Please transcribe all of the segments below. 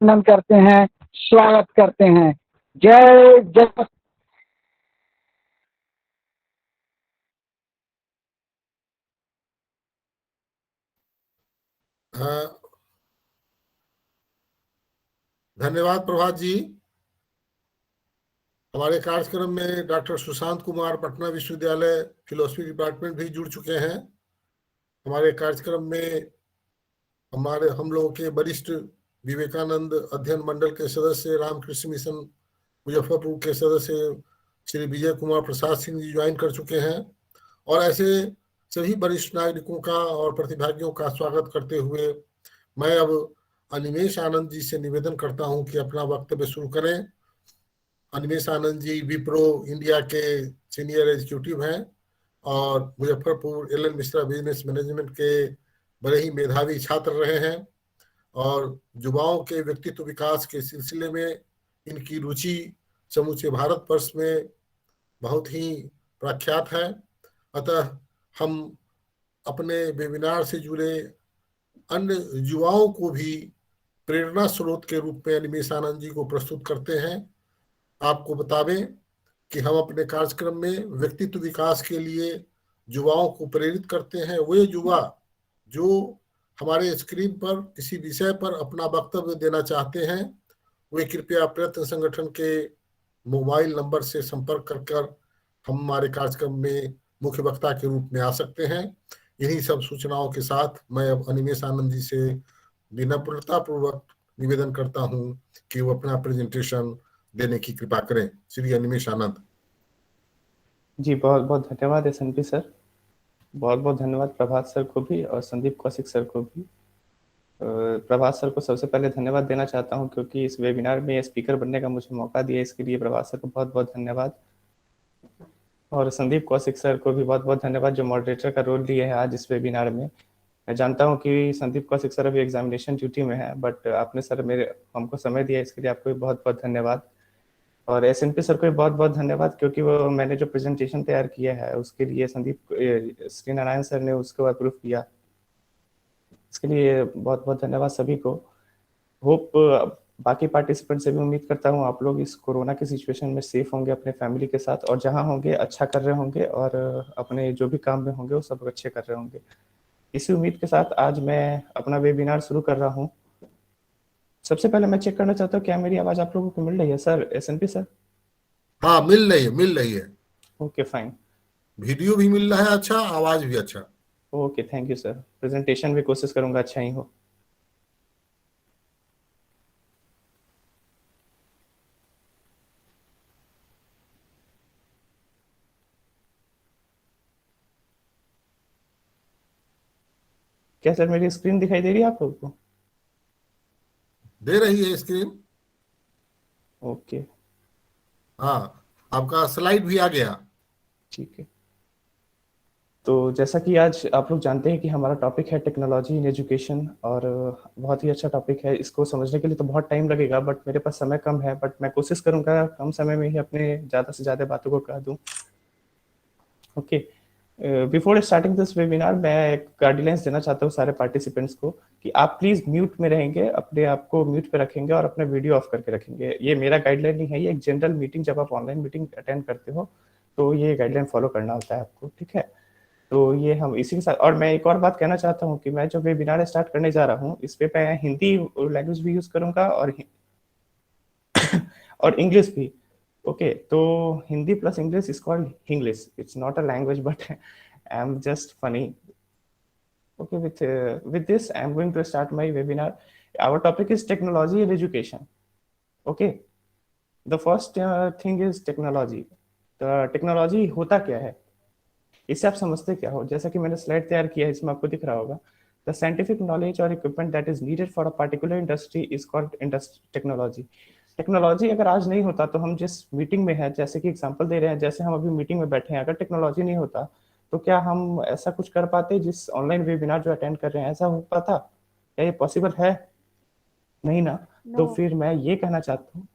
अभिनंदन करते हैं, स्वागत करते हैं। जय जगत। धन्यवाद प्रभात जी। हमारे कार्यक्रम में डॉक्टर सुशांत कुमार पटना विश्वविद्यालय फिलोसफी डिपार्टमेंट भी जुड़ चुके हैं। हमारे कार्यक्रम में हम लोगों के वरिष्ठ विवेकानंद अध्ययन मंडल के सदस्य, रामकृष्ण मिशन मुजफ्फरपुर के सदस्य श्री विजय कुमार प्रसाद सिंह जी ज्वाइन कर चुके हैं। और ऐसे सभी वरिष्ठ नागरिकों का और प्रतिभागियों का स्वागत करते हुए मैं अब अनिमेष आनंद जी से निवेदन करता हूं कि अपना वक्तव्य शुरू करें। अनिमेष आनंद जी विप्रो इंडिया के सीनियर एग्जीक्यूटिव हैं और Muzaffarpur L N Mishra business management के बड़े ही मेधावी छात्र रहे हैं और युवाओं के व्यक्तित्व विकास के सिलसिले में इनकी रुचि समूचे भारत वर्ष में बहुत ही प्रख्यात है। अतः हम अपने वेबिनार से जुड़े अन्य युवाओं को भी प्रेरणा स्रोत के रूप में अनिमेष आनंद जी को प्रस्तुत करते हैं। आपको बतावें कि हम अपने कार्यक्रम में व्यक्तित्व विकास के लिए युवाओं को प्रेरित करते हैं। वे युवा जो हमारे स्क्रीन पर किसी विषय पर अपना वक्तव्य देना चाहते हैं, वे कृपया प्रयत्न संगठन के मोबाइल नंबर से संपर्क कर हमारे कार्यक्रम में मुख्य वक्ता के रूप में आ सकते हैं। इन्हीं सब सूचनाओं के साथ मैं अब अनिमेष आनंद जी से विनम्रता पूर्वक निवेदन करता हूं कि वो अपना प्रेजेंटेशन देने की कृपा करें। श्री अनिमेष आनंद जी। बहुत बहुत धन्यवाद एसएनपी सर। बहुत बहुत धन्यवाद प्रभात सर को भी और संदीप कौशिक सर को भी। प्रभात सर को सबसे पहले धन्यवाद देना चाहता हूं क्योंकि इस वेबिनार में स्पीकर बनने का मुझे मौका दिया, इसके लिए प्रभात सर को बहुत बहुत धन्यवाद। और संदीप कौशिक सर को भी बहुत बहुत धन्यवाद जो मॉडरेटर का रोल लिए है आज इस वेबिनार में। मैं जानता हूं कि संदीप कौशिक सर अभी एग्जामिनेशन ड्यूटी में है, बट आपने सर हमको समय दिया, इसके लिए आपको भी बहुत बहुत धन्यवाद। और एसएनपी सर को भी बहुत बहुत धन्यवाद क्योंकि वो मैंने जो प्रेजेंटेशन तैयार किया है उसके लिए संदीप श्री नारायण सर ने उसको अप्रूव किया, इसके लिए बहुत बहुत धन्यवाद सभी को। होप बाकी पार्टिसिपेंट से भी उम्मीद करता हूँ आप लोग इस कोरोना की सिचुएशन में सेफ होंगे अपने फैमिली के साथ, और जहाँ होंगे अच्छा कर रहे होंगे और अपने जो भी काम में होंगे वो सब अच्छे कर रहे होंगे। इसी उम्मीद के साथ आज मैं अपना वेबिनार शुरू कर रहा हूँ। सबसे पहले मैं चेक करना चाहता हूँ क्या मेरी आवाज आप लोगों को मिल रही है सर, एसएनपी सर? हाँ, मिल रही है। Okay fine. वीडियो भी मिल रहा है अच्छा, आवाज भी अच्छा। Okay thank you sir. Presentation भी कोशिश करूंगा अच्छा ही हो। क्या सर मेरी स्क्रीन दिखाई दे रही है आप लोगों को? दे रही है स्क्रीन। ओके हाँ, आपका स्लाइड भी आ गया। ठीक है। तो जैसा कि आज आप लोग जानते हैं कि हमारा टॉपिक है टेक्नोलॉजी इन एजुकेशन, और बहुत ही अच्छा टॉपिक है। इसको समझने के लिए तो बहुत टाइम लगेगा, बट मेरे पास समय कम है, बट मैं कोशिश करूंगा कम समय में ही अपने ज़्यादा से ज़्यादा बातों को कह दूं। Okay, before starting this webinar मैं एक गाइडलाइंस देना चाहता हूँ सारे पार्टिसिपेंट्स को कि आप प्लीज़ म्यूट में रहेंगे, अपने आप को म्यूट पे रखेंगे और अपना वीडियो ऑफ करके रखेंगे। ये मेरा गाइडलाइन नहीं है, ये एक जनरल मीटिंग, जब आप ऑनलाइन मीटिंग अटेंड करते हो तो ये गाइडलाइन फॉलो करना होता है आपको, ठीक है? तो ये हम इसी के साथ, और मैं एक और बात कहना चाहता हूँ कि मैं जो वेबिनार स्टार्ट करने जा रहा हूँ इस पे मैं हिंदी लैंग्वेज भी यूज करूंगा और इंग्लिश भी। ओके, तो Hindi plus English is called Hinglish. It's not a language but I am just funny. Okay, with this I am going to start my webinar. Our topic is technology and education. Okay, the first thing is technology. तो technology होता क्या है, इससे आप समझते क्या हो? जैसा कि मैंने स्लाइड तैयार किया है, इसमें आपको दिख रहा होगा, द साइंटिफिक नॉलेज और equipment that is needed for a particular industry is called technology. Technology अगर आज नहीं होता तो हम जिस मीटिंग में है, जैसे कि एग्जांपल दे रहे हैं, जैसे हम अभी मीटिंग में बैठे हैं, अगर टेक्नोलॉजी नहीं होता तो क्या हम ऐसा कुछ कर पाते? जिस ऑनलाइन वेबिनार जो अटेंड कर रहे हैं, ऐसा हो पाता? क्या ये पॉसिबल है? नहीं ना। तो फिर मैं ये कहना चाहता हूँ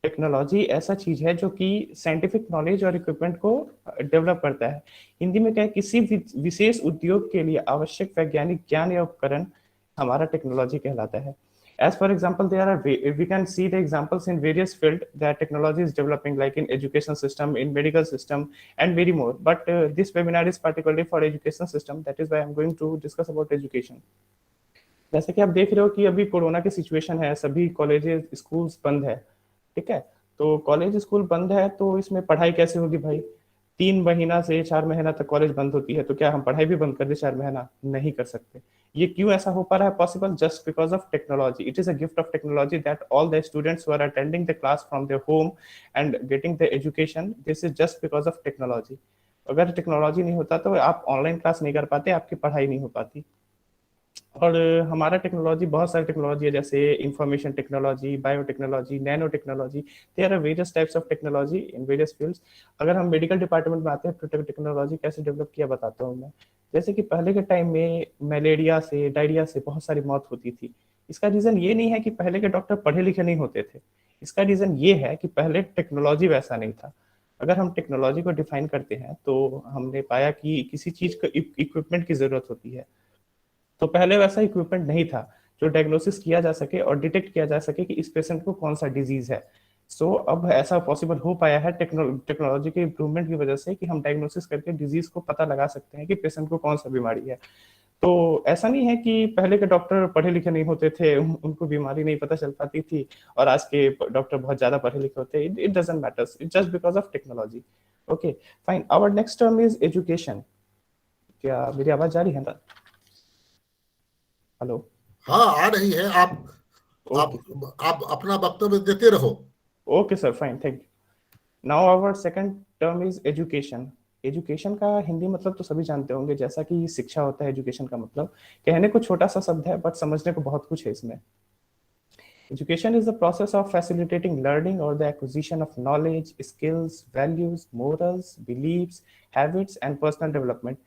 टेक्नोलॉजी ऐसा चीज है जो कि साइंटिफिक नॉलेज और इक्विपमेंट को डेवलप करता है। हिंदी में क्या है, किसी भी विशेष उद्योग के लिए आवश्यक वैज्ञानिक ज्ञान या उपकरण हमारा टेक्नोलॉजी कहलाता है। As for example, there are we can see the examples in various field that technology is developing, like in education system, in medical system, and very more. But this webinar is particularly for education system. That is why I'm going to discuss about education. जैसे कि आप देख रहे हो कि अभी corona की situation है, सभी कॉलेजेस स्कूल्स बंद है, ठीक है। तो कॉलेज स्कूल बंद है तो इसमें पढ़ाई कैसे होगी भाई? 3 महीना से 4 महीना तक कॉलेज बंद होती है, तो क्या हम पढ़ाई भी बंद कर दे 4 महीना? नहीं कर सकते। ये क्यों ऐसा हो पा रहा है possible? Just because of technology. It is a gift of technology that all the students who are attending the class from their home and getting the education, this is just because of technology. अगर technology नहीं होता तो आप online class नहीं कर पाते, आपकी पढ़ाई नहीं हो पाती। और हमारा टेक्नोलॉजी, बहुत सारी टेक्नोलॉजी है, जैसे information technology, biotechnology, nano technology. There are various types of technology in various fields. अगर हम मेडिकल डिपार्टमेंट में आते हैं तो टेक्नोलॉजी कैसे डेवलप किया बताता हूँ मैं। जैसे कि पहले के टाइम में मलेरिया से, डायरिया से बहुत सारी मौत होती थी। इसका रीजन ये नहीं है कि पहले के डॉक्टर पढ़े लिखे नहीं होते थे, इसका रीजन ये है कि पहले टेक्नोलॉजी वैसा नहीं था। अगर हम टेक्नोलॉजी को डिफाइन करते हैं तो हमने पाया कि किसी चीज को इक्विपमेंट की जरूरत होती है। तो पहले वैसा इक्विपमेंट नहीं था जो डायग्नोसिस किया जा सके और डिटेक्ट किया जा सके कि इस पेशेंट को कौन सा डिजीज है। सो अब ऐसा पॉसिबल हो पाया है टेक्नोलॉजी के इम्प्रूवमेंट की वजह से कि हम डायग्नोसिस करके डिजीज को पता लगा सकते हैं कि पेशेंट को कौन सा बीमारी है। तो ऐसा नहीं है कि पहले के डॉक्टर पढ़े लिखे नहीं होते थे, उनको बीमारी नहीं पता चल पाती थी, और आज के डॉक्टर बहुत ज्यादा पढ़े लिखे होते हैं। It doesn't matters, it just because of technology. Okay fine. Our next term is education. क्या मेरी आवाज जा रही है ना? हेलो? हाँ, आ रही है। आप आप अपना वक्तव्य देते रहो। Okay sir, fine, thank you. Now our second term is education. Education का हिंदी मतलब तो सभी जानते होंगे, जैसा कि शिक्षा होता है। एजुकेशन का मतलब कहने को छोटा सा शब्द है, बट समझने को बहुत कुछ है इसमें। Education is the process of facilitating learning or the acquisition of knowledge, skills, values, morals, beliefs, habits and personal development.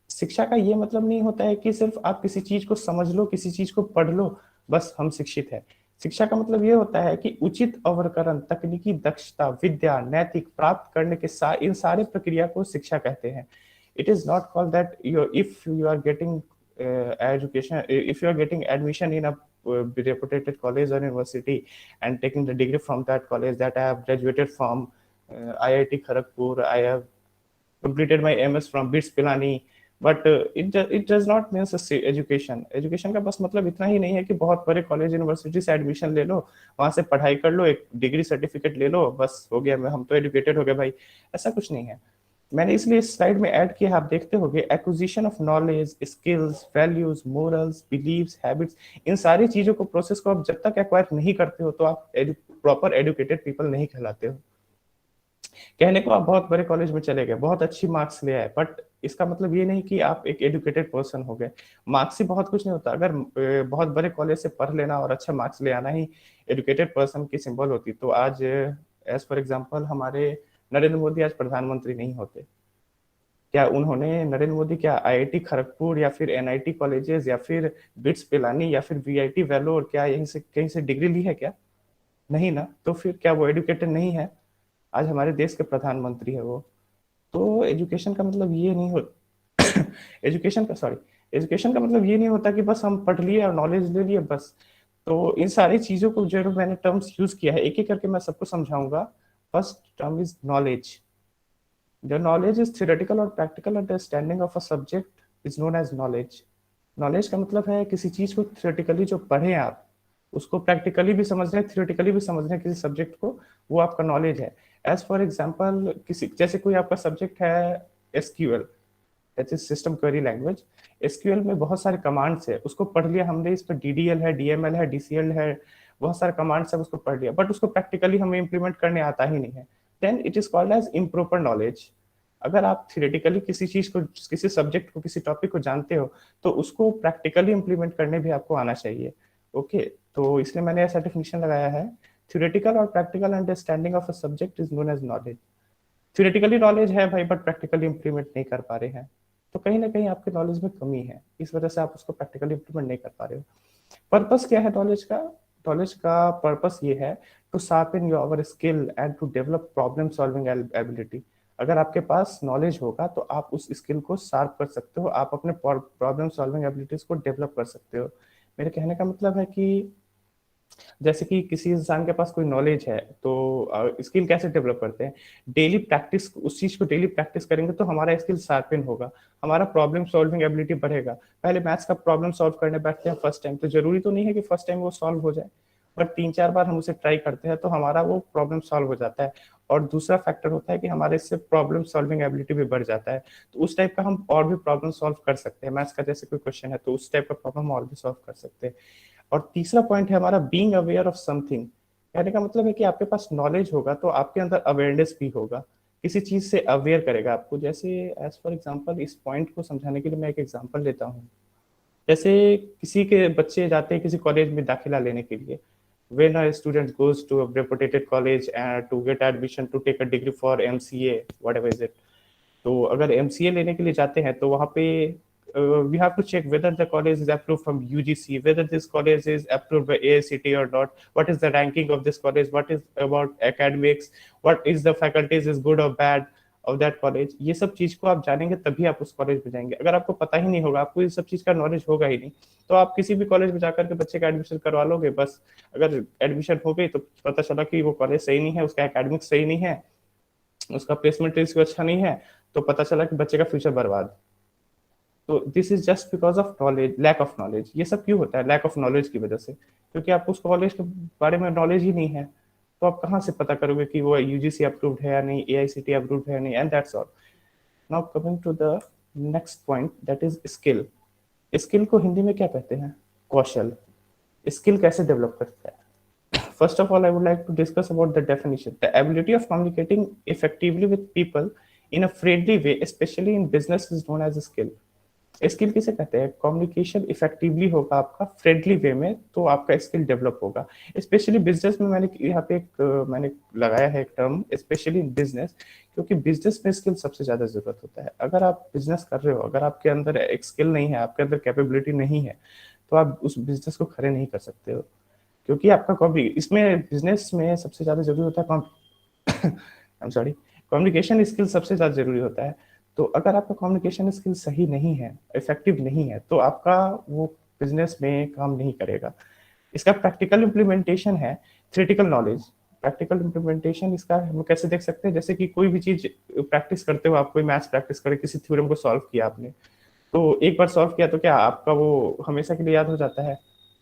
शिक्षा का ये मतलब नहीं होता है कि सिर्फ आप किसी चीज को समझ लो, किसी चीज को पढ़ लो, बस हम शिक्षित है। शिक्षा का मतलब ये होता है कि उचित अवकरण, तकनीकी दक्षता, विद्या, नैतिक प्राप्त करने के इन सारे प्रक्रिया को शिक्षा कहते हैं। It is not called that if you are getting education, if you are getting admission in a reputed college or university and taking the degree from that college, that I have graduated from IIT Kharagpur, I have completed my MS from BITS Pilani, but it does not mean education. Education का बस मतलब इतना ही नहीं है कि बहुत बड़े college university से एडमिशन ले लो, वहां से पढ़ाई कर लो, एक डिग्री सर्टिफिकेट ले लो, बस हो गया, हम तो एजुकेटेड हो गए भाई। ऐसा कुछ नहीं है। मैंने इसलिए इस स्लाइड में ऐड किया, आप देखते होंगे, acquisition of knowledge, skills, values, morals, believes, habits. इन सारी चीजों को, प्रोसेस को आप जब तक एक्वायर नहीं करते हो तो आप प्रॉपर एजुकेटेड पीपल नहीं कहलाते हो। कहने को आप बहुत बड़े कॉलेज में चले गए, बहुत अच्छी मार्क्स ले आए, बट इसका मतलब ये नहीं कि आप एक एजुकेटेड पर्सन हो गए। मार्क्स से बहुत कुछ नहीं होता। अगर बहुत बड़े कॉलेज से पढ़ लेना और अच्छा मार्क्स ले आना ही एजुकेटेड पर्सन की सिंबल होती, तो आज एज फॉर एग्जाम्पल हमारे नरेंद्र मोदी आज प्रधानमंत्री नहीं होते। क्या उन्होंने, नरेंद्र मोदी क्या IIT खड़गपुर या फिर NIT कॉलेजेस या फिर बिट्स पिलानी या फिर VIT वेलोर, क्या यहीं से कहीं से डिग्री ली है क्या? नहीं ना। तो फिर क्या वो एजुकेटेड नहीं है? आज हमारे देश के प्रधानमंत्री है वो। तो एजुकेशन का मतलब ये नहीं हो एजुकेशन का मतलब ये नहीं होता कि बस हम पढ़ लिए और नॉलेज ले लिए बस। तो इन सारी चीजों को जो मैंने टर्म्स यूज किया है, एक एक करके मैं सबको समझाऊंगा। First term is knowledge. The knowledge is theoretical or practical understanding of a subject is known as knowledge. Knowledge का मतलब है किसी चीज को theoretically जो पढ़े आप, उसको practically भी समझ रहे हैं, theoretically भी समझ रहे हैं किसी सब्जेक्ट को, वो आपका नॉलेज है। एज फॉर एग्जाम्पल, किसी जैसे कोई आपका सब्जेक्ट है SQL, that is system query language. SQL में बहुत सारे कमांड्स है, उसको पढ़ लिया हमने, इस पर DDL है, DML है, DCL है, बहुत सारे कमांड्स है, उसको पढ़ लिया, बट उसको प्रैक्टिकली हमें इंप्लीमेंट करने आता ही नहीं है। Then it is called as improper knowledge. अगर आप थियोरेटिकली किसी चीज को, किसी सब्जेक्ट को, किसी टॉपिक को जानते हो, तो उसको प्रैक्टिकली इंप्लीमेंट करने भी आपको आना चाहिए। ओके, तो इसलिए मैंने ऐसा डेफिनेशन लगाया है, थियोरेटिकल और practical understanding of a subject is known as knowledge. Theoretically knowledge है भाई, बट प्रैक्टिकली इंप्लीमेंट नहीं कर पा रहे हैं, तो कहीं ना कहीं आपके नॉलेज में कमी है, इस वजह से आप उसको प्रैक्टिकली इंप्लीमेंट नहीं कर पा रहे हो। पर्पस क्या है नॉलेज का? नॉलेज का पर्पस ये है to sharpen your skill and to develop problem solving ability. अगर आपके पास नॉलेज होगा तो आप उस स्किल को शार्प कर सकते हो, आप अपने प्रॉब्लम सॉल्विंग एबिलिटीज को डेवलप कर सकते हो। मेरे कहने का मतलब है कि जैसे कि किसी इंसान के पास कोई नॉलेज है तो स्किल कैसे डेवलप करते हैं, डेली प्रैक्टिस, उस चीज को डेली प्रैक्टिस करेंगे तो हमारा स्किल शार्पन होगा, हमारा प्रॉब्लम सॉल्विंग एबिलिटी बढ़ेगा। पहले मैथ्स का प्रॉब्लम सॉल्व करने बैठते हैं फर्स्ट टाइम, तो जरूरी तो नहीं है कि फर्स्ट टाइम वो सॉल्व हो जाए, बट 3-4 बार हम उसे ट्राई करते हैं तो हमारा वो प्रॉब्लम सॉल्व हो जाता है। और दूसरा फैक्टर होता है कि हमारे इससे प्रॉब्लम सॉल्विंग एबिलिटी भी बढ़ जाता है, तो उस टाइप का हम और भी प्रॉब्लम सॉल्व कर सकते हैं। मैथ्स का जैसे कोई क्वेश्चन है तो उस टाइप का प्रॉब्लम और भी सॉल्व कर सकते हैं। और तीसरा पॉइंट है हमारा बीइंग अवेयर ऑफ समथिंग। कहने का मतलब है कि आपके पास नॉलेज होगा तो आपके अंदर अवेयरनेस भी होगा, किसी चीज से अवेयर करेगा आपको। जैसे एज फॉर एग्जांपल, इस पॉइंट को समझाने के लिए मैं एक एग्जांपल लेता हूँ। जैसे किसी के बच्चे जाते हैं किसी कॉलेज में दाखिला लेने के लिए, when a student goes to a reputed college and to get admission to take a degree for MCA whatever is it, तो अगर MCA लेने के लिए जाते हैं तो वहाँ पे we have to check whether the college is approved from UGC, whether this college is approved by AICTE or not, what is the ranking of this college, what is about academics, what is the faculties is good or bad of that college। ये सब चीज को आप जानेंगे तभी आप उस college में जाएंगे। अगर आपको पता ही नहीं होगा, आपको ये सब चीज का नॉलेज होगा ही नहीं, तो आप किसी भी कॉलेज में जाकर के बच्चे का एडमिशन करवा लोगे, बस अगर एडमिशन हो गई तो पता चला कि वो कॉलेज सही नहीं है, उसका एकेडमिक्स सही नहीं है, उसका प्लेसमेंट रेशियो अच्छा नहीं है, तो पता चला कि बच्चे का फ्यूचर बर्बाद। तो this is just because of knowledge, lack of knowledge. ये सब क्यों होता है? लैक ऑफ नॉलेज की वजह से, क्योंकि आपको उस कॉलेज के बारे में नॉलेज ही नहीं है, तो आप कहाँ से पता करोगे कि वो यूजीसी अप्रूव्ड है या नहीं, एआईसीटी अप्रूव्ड है या नहीं, and that's all. Now coming to the next point, that is skill. Skill को हिंदी में क्या कहते हैं? कौशल। स्किल कैसे डेवलप करता है? First of all, I would like to discuss about the definition. The ability of communicating effectively with people in a friendly way, especially in business, is known as a skill. Skill किसे कहते हैं? Communication effectively होगा आपका friendly way में, तो आपका skill develop होगा। Specially business में मैंने यहाँ पे मैंने लगाया है एक टर्म, स्पेशली इन बिजनेस, क्योंकि बिजनेस में स्किल सबसे ज्यादा जरूरत होता है। अगर आप बिजनेस कर रहे हो, अगर आपके अंदर एक स्किल नहीं है, आपके अंदर कैपेबिलिटी नहीं है, तो आप उस बिजनेस को खड़े नहीं कर सकते हो, क्योंकि आपका कॉम्पी इसमें बिजनेस में सबसे ज्यादा जरूरी होता है I am sorry, communication skill सबसे ज्यादा जरूरी होता है। तो अगर आपका कम्युनिकेशन स्किल सही नहीं है, इफेक्टिव नहीं है, तो आपका वो बिजनेस में काम नहीं करेगा। इसका प्रैक्टिकल इम्प्लीमेंटेशन है थ्योरेटिकल नॉलेज। प्रैक्टिकल इम्प्लीमेंटेशन इसका हम कैसे देख सकते हैं? जैसे कि कोई भी चीज प्रैक्टिस करते हो, आप कोई मैथ्स प्रैक्टिस करे, किसी थ्योरम को सॉल्व किया आपने, तो एक बार सॉल्व किया तो क्या आपका वो हमेशा के लिए याद हो जाता है?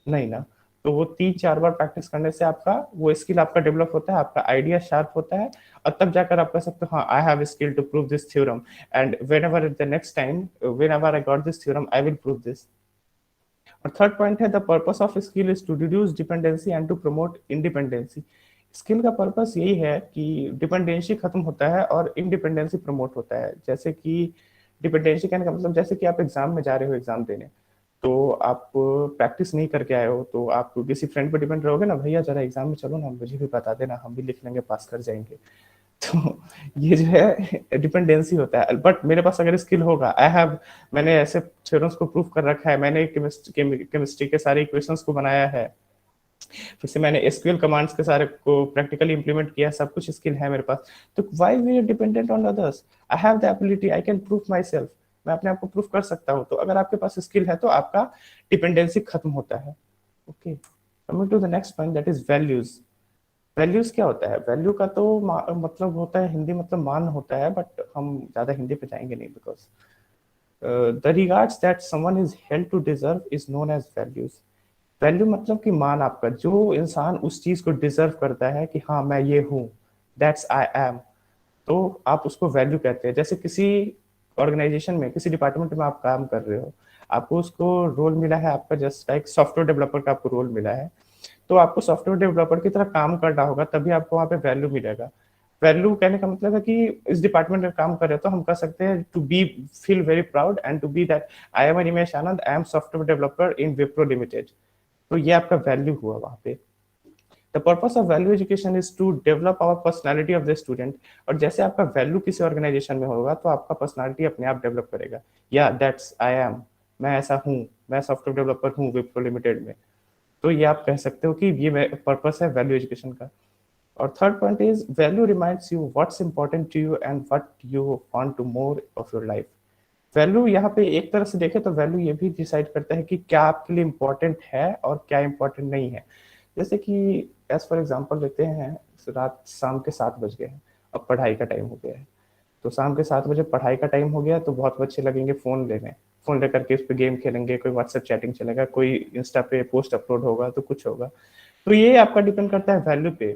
नहीं ना। तो वो 3-4 बार प्रैक्टिस करने से आपका वो स्किल आपका डेवलप होता है, आपका आइडिया शार्प होता है, और तब जाकर आप कह सकते हो हाँ, I have skill to prove this theorem, and whenever the next time whenever I got this theorem I will prove this. और थर्ड पॉइंट है the purpose of skill is to reduce dependency and to promote independency. Skill का purpose यही है कि dependency खत्म होता है और इंडिपेंडेंसी प्रमोट होता है। जैसे कि डिपेंडेंसी कहने का मतलब, जैसे कि आप एग्जाम में जा रहे हो एग्जाम देने, तो आप प्रैक्टिस नहीं करके आए हो, तो आप किसी फ्रेंड पर डिपेंड रहोगे ना, भैया जरा एग्जाम में चलो ना, मुझे भी बता देना, हम भी लिख लेंगे, पास कर जाएंगे। तो ये जो है डिपेंडेंसी होता है। बट मेरे पास अगर स्किल होगा, आई हैव, मैंने ऐसे थ्योरम्स को प्रूव कर रखा है, मैंने केमिस्ट्री के सारे इक्वेशंस को बनाया है, फिर से मैंने एसक्यूएल कमांड्स के सारे को प्रैक्टिकली इंप्लीमेंट किया, सब कुछ स्किल है मेरे पास, तो why we are dependent on others? I have the ability, I can prove myself, मैं अपने आप को प्रूव कर सकता हूँ। तो अगर आपके पास स्किल है तो आपका डिपेंडेंसी खत्म होता है। Okay, coming to the next point, that is values. Values क्या होता है? वैल्यू का तो मतलब होता है हिंदी मतलब मान होता है, बट हम ज्यादा हिंदी पे जाएंगे नहीं, because the regards that someone is held to deserve is known as values. Value मतलब कि मान आपका, जो इंसान उस चीज को डिजर्व करता है कि हाँ मैं ये हूँ, दैट्स आई एम, तो आप उसको वैल्यू कहते हैं। जैसे किसी ऑर्गेनाइजेशन में, किसी डिपार्टमेंट में आप काम कर रहे हो, आपको उसको रोल मिला है आपका, जस्ट लाइक सॉफ्टवेयर डेवलपर का आपको रोल मिला है, तो आपको सॉफ्टवेयर डेवलपर की तरह काम करना होगा, तभी आपको वहाँ पे वैल्यू मिलेगा। वैल्यू कहने का मतलब है कि इस डिपार्टमेंट में काम कर रहे हो तो हम कह सकते हैं to be feel very proud and to be that I am Nimesh Anand, I am software developer in Wipro limited. तो ये आपका वैल्यू हुआ वहाँ पे। The purpose of value education is to develop our personality of the student. और जैसे आपका value किसी ऑर्गेनाइजेशन में होगा तो आपका पर्सनैलिटी अपने आप डेवलप करेगा। या दैट्स आई एम, मैं ऐसा हूँ, मैं सॉफ्टवेयर डेवलपर हूँ विप्रो लिमिटेड में। तो ये आप कह सकते हो कि ये पर्पस है वैल्यू एजुकेशन का। और third point is value reminds you what's important to you and what you want to more of your life. Value यहाँ पे एक तरह से देखें तो वैल्यू ये भी डिसाइड करता है कि क्या आपके लिए इंपॉर्टेंट है और क्या इंपॉर्टेंट नहीं है। जैसे कि एज फॉर एग्जांपल लेते हैं, रात शाम के 7 बज गए हैं, अब पढ़ाई का टाइम हो गया है। तो शाम के 7 बजे पढ़ाई का टाइम हो गया तो बहुत बच्चे लगेंगे फ़ोन लेने, फ़ोन लेकर के उस पर गेम खेलेंगे, कोई व्हाट्सएप चैटिंग चलेगा, कोई इंस्टा पे पोस्ट अपलोड होगा, तो कुछ होगा। तो ये आपका डिपेंड करता है वैल्यू पे,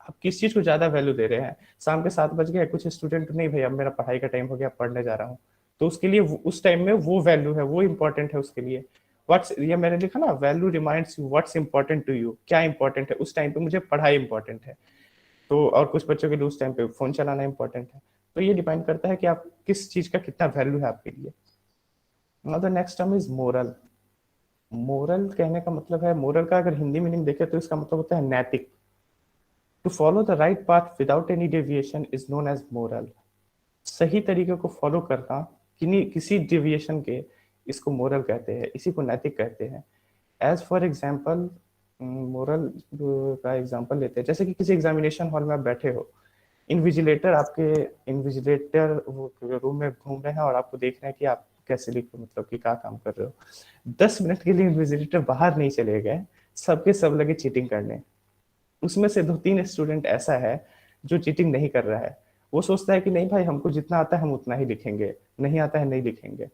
आप किस चीज़ को ज़्यादा वैल्यू दे रहे हैं। शाम के 7 बज गए, कुछ स्टूडेंट नहीं भाई अब मेरा पढ़ाई का टाइम हो गया, पढ़ने जा रहा हूँ, तो उसके लिए उस टाइम में वो वैल्यू है, वो इंपॉर्टेंट है उसके लिए। व्हाट्स, ये मैंने लिखा ना, value reminds you what's important to you, क्या इंपॉर्टेंट है उस टाइम पे, मुझे पढ़ाई इंपॉर्टेंट है। तो और कुछ बच्चों के लिए उस टाइम पे फोन चलाना इंपॉर्टेंट है। तो ये डिपेंड करता है कि आप किस चीज का कितना वैल्यू है आपके लिए। Now the next term is moral. Moral कहने का मतलब है, मोरल का अगर हिंदी मीनिंग देखें तो इसका मतलब होता है नैतिक। To follow the right path without any deviation is known as moral. सही तरीके को फॉलो करना किसी डेविएशन के, इसको मोरल कहते हैं, इसी को नैतिक कहते हैं। एज फॉर एग्जाम्पल, मोरल का एग्जाम्पल लेते हैं, जैसे कि किसी एग्जामिनेशन हॉल में आप बैठे हो, इन्विजिलेटर आपके, इन्विजिलेटर रूम में घूम रहे हैं और आपको देख रहे हैं कि आप कैसे लिख, मतलब कि क्या काम कर रहे हो। 10 मिनट के लिए इन्विजिलेटर बाहर नहीं चले गए, सबके सब लगे चीटिंग करने। उसमें से 2-3 स्टूडेंट ऐसा है जो चीटिंग नहीं कर रहा है, वो सोचता है कि नहीं भाई हमको जितना आता है हम उतना ही लिखेंगे, नहीं आता है नहीं लिखेंगे।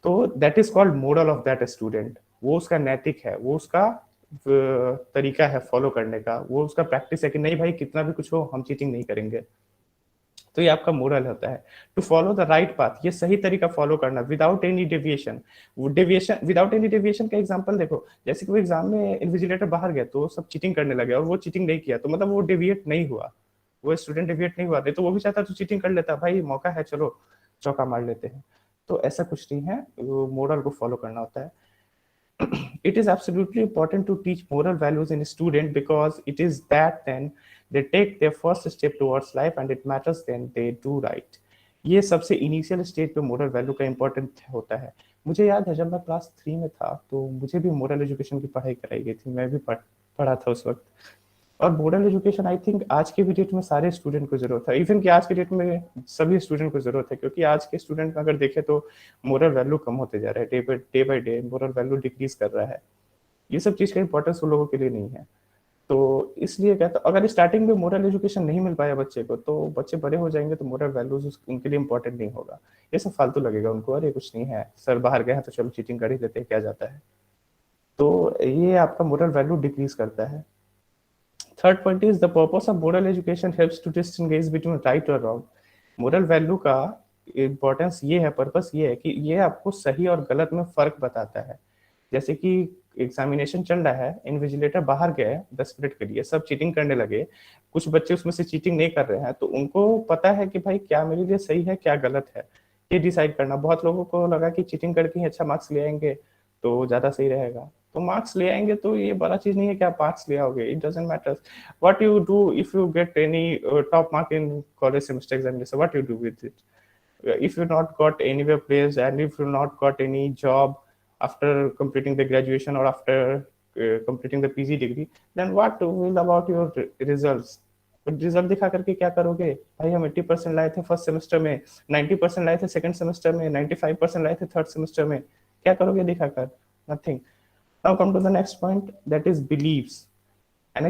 तो that is called moral of that student. वो उसका नैतिक है, वो उसका तरीका है फॉलो करने का, वो उसका प्रैक्टिस है कि नहीं भाई कितना भी कुछ हो हम चीटिंग नहीं करेंगे। तो ये आपका मोरल होता है। To follow the right path, ये सही तरीका फॉलो करना, विदाउट एनी डेविएशन। वो डेविएशन, विदाउट एनी डेविएशन का एग्जांपल देखो, जैसे कि वो एग्जाम में इन्विजिलेटर बाहर गया तो सब चीटिंग करने लगे और वो चीटिंग नहीं किया, तो मतलब वो डेविएट नहीं हुआ, वो स्टूडेंट डेविएट नहीं हुआ, नहीं तो वो भी चाहता तो चीटिंग कर लेता, भाई मौका है चलो चौका मार लेते हैं। तो ऐसा कुछ नहीं है, वो मोरल को फॉलो करना होता है। It is absolutely important to teach moral values in a student because it is that then they take their first step towards life and it matters then they do right. ये सबसे initial stage पे moral value का important होता है। मुझे याद है जब मैं क्लास 3 में था तो मुझे भी मोरल एजुकेशन की पढ़ाई कराई गई थी, मैं भी पढ़ा था उस वक्त। और मोरल एजुकेशन आई थिंक आज के भी डेट में सारे स्टूडेंट को जरूरत है, इवन कि आज के डेट में सभी स्टूडेंट को जरूरत है, क्योंकि आज के स्टूडेंट में अगर देखें तो मोरल वैल्यू कम होते जा रहा है, day by day moral value decrease कर रहा है। ये सब चीज का इंपॉर्टेंस उन लोगों के लिए नहीं है। तो इसलिए कहता हूं, अगर स्टार्टिंग में मोरल एजुकेशन नहीं मिल पाया बच्चे को तो बच्चे बड़े हो जाएंगे तो मोरल वैल्यूज उनके लिए इंपॉर्टेंट नहीं होगा, ये सब फालतू लगेगा उनको, अरे कुछ नहीं है सर बाहर गए हैं तो चलो चीटिंग कर ही लेते हैं क्या जाता है। तो ये आपका मोरल वैल्यू डिक्रीज करता है। Third point is the purpose of moral education helps to distinguish between right और रॉन्ग। मोरल वैल्यू का इंपॉर्टेंस ये है, पर्पस ये है कि ये आपको सही और गलत में फर्क बताता है। जैसे कि एग्जामिनेशन चल रहा है, इन्विजिलेटर बाहर गए 10 मिनट के लिए, सब चीटिंग करने लगे, कुछ बच्चे उसमें से चीटिंग नहीं कर रहे हैं, तो उनको पता है कि भाई क्या मेरे लिए सही है क्या गलत है, ये डिसाइड करना। बहुत लोगों को लगा कि चीटिंग करके ही अच्छा मार्क्स ले आएंगे तो ज्यादा सही रहेगा, तो मार्क्स ले आएंगे तो ये बड़ा चीज नहीं है कि आप मार्क्स ले आओगे, it doesn't matter what you do if you get any top mark in college semester examination, what you do with it. If you not got anywhere placed and if you not got any job after completing the graduation or after completing the PG degree, then what will about your results? Result दिखा करके क्या करोगे भाई, हम 80% लाए थे first semester में, 90% लाए थे सेकंड सेमेस्टर में, 95% लाए थे थर्ड सेमेस्टर में, क्या करोगे दिखाकर? Nothing. Now come to the next point, that is believes. An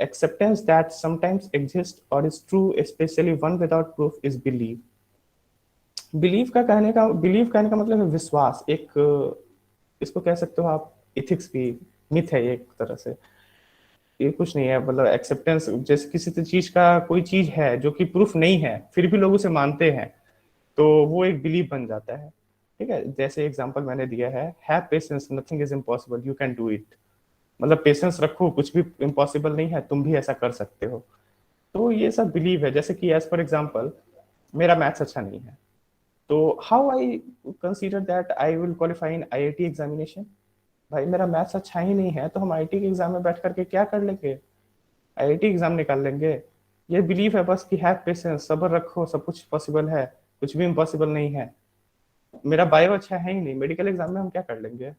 acceptance that sometimes exists or is true, especially one without proof, is belief. Believe कहने का मतलब है विश्वास, एक इसको कह सकते हो आप इथिक्स भी, मिथ है एक तरह से, ये कुछ नहीं है, मतलब एक्सेप्टेंस, जैसे किसी चीज का कोई चीज है जो कि प्रूफ नहीं है फिर भी लोग उसे मानते हैं तो वो एक बिलीव बन जाता है। ठीक है, जैसे एग्जांपल मैंने दिया है, have patience, nothing is impossible, you can do it. मतलब पेशेंस रखो, कुछ भी इम्पॉसिबल नहीं है, तुम भी ऐसा कर सकते हो। तो ये सब बिलीव है। जैसे कि एज फॉर एग्जाम्पल मेरा मैथ्स अच्छा नहीं है, तो how I consider that I will qualify in IIT examination. भाई मेरा मैथ्स अच्छा ही नहीं है तो हम IIT के एग्जाम में बैठ करके क्या कर लेंगे, IIT एग्जाम निकाल लेंगे। ये बिलीफ है बस कि हैव पेशेंस, सब्र रखो, सब कुछ पॉसिबल है, कुछ भी इम्पॉसिबल नहीं है। मेरा बायो अच्छा है ही नहीं, मेडिकल एग्जाम में हम क्या कर लेंगे,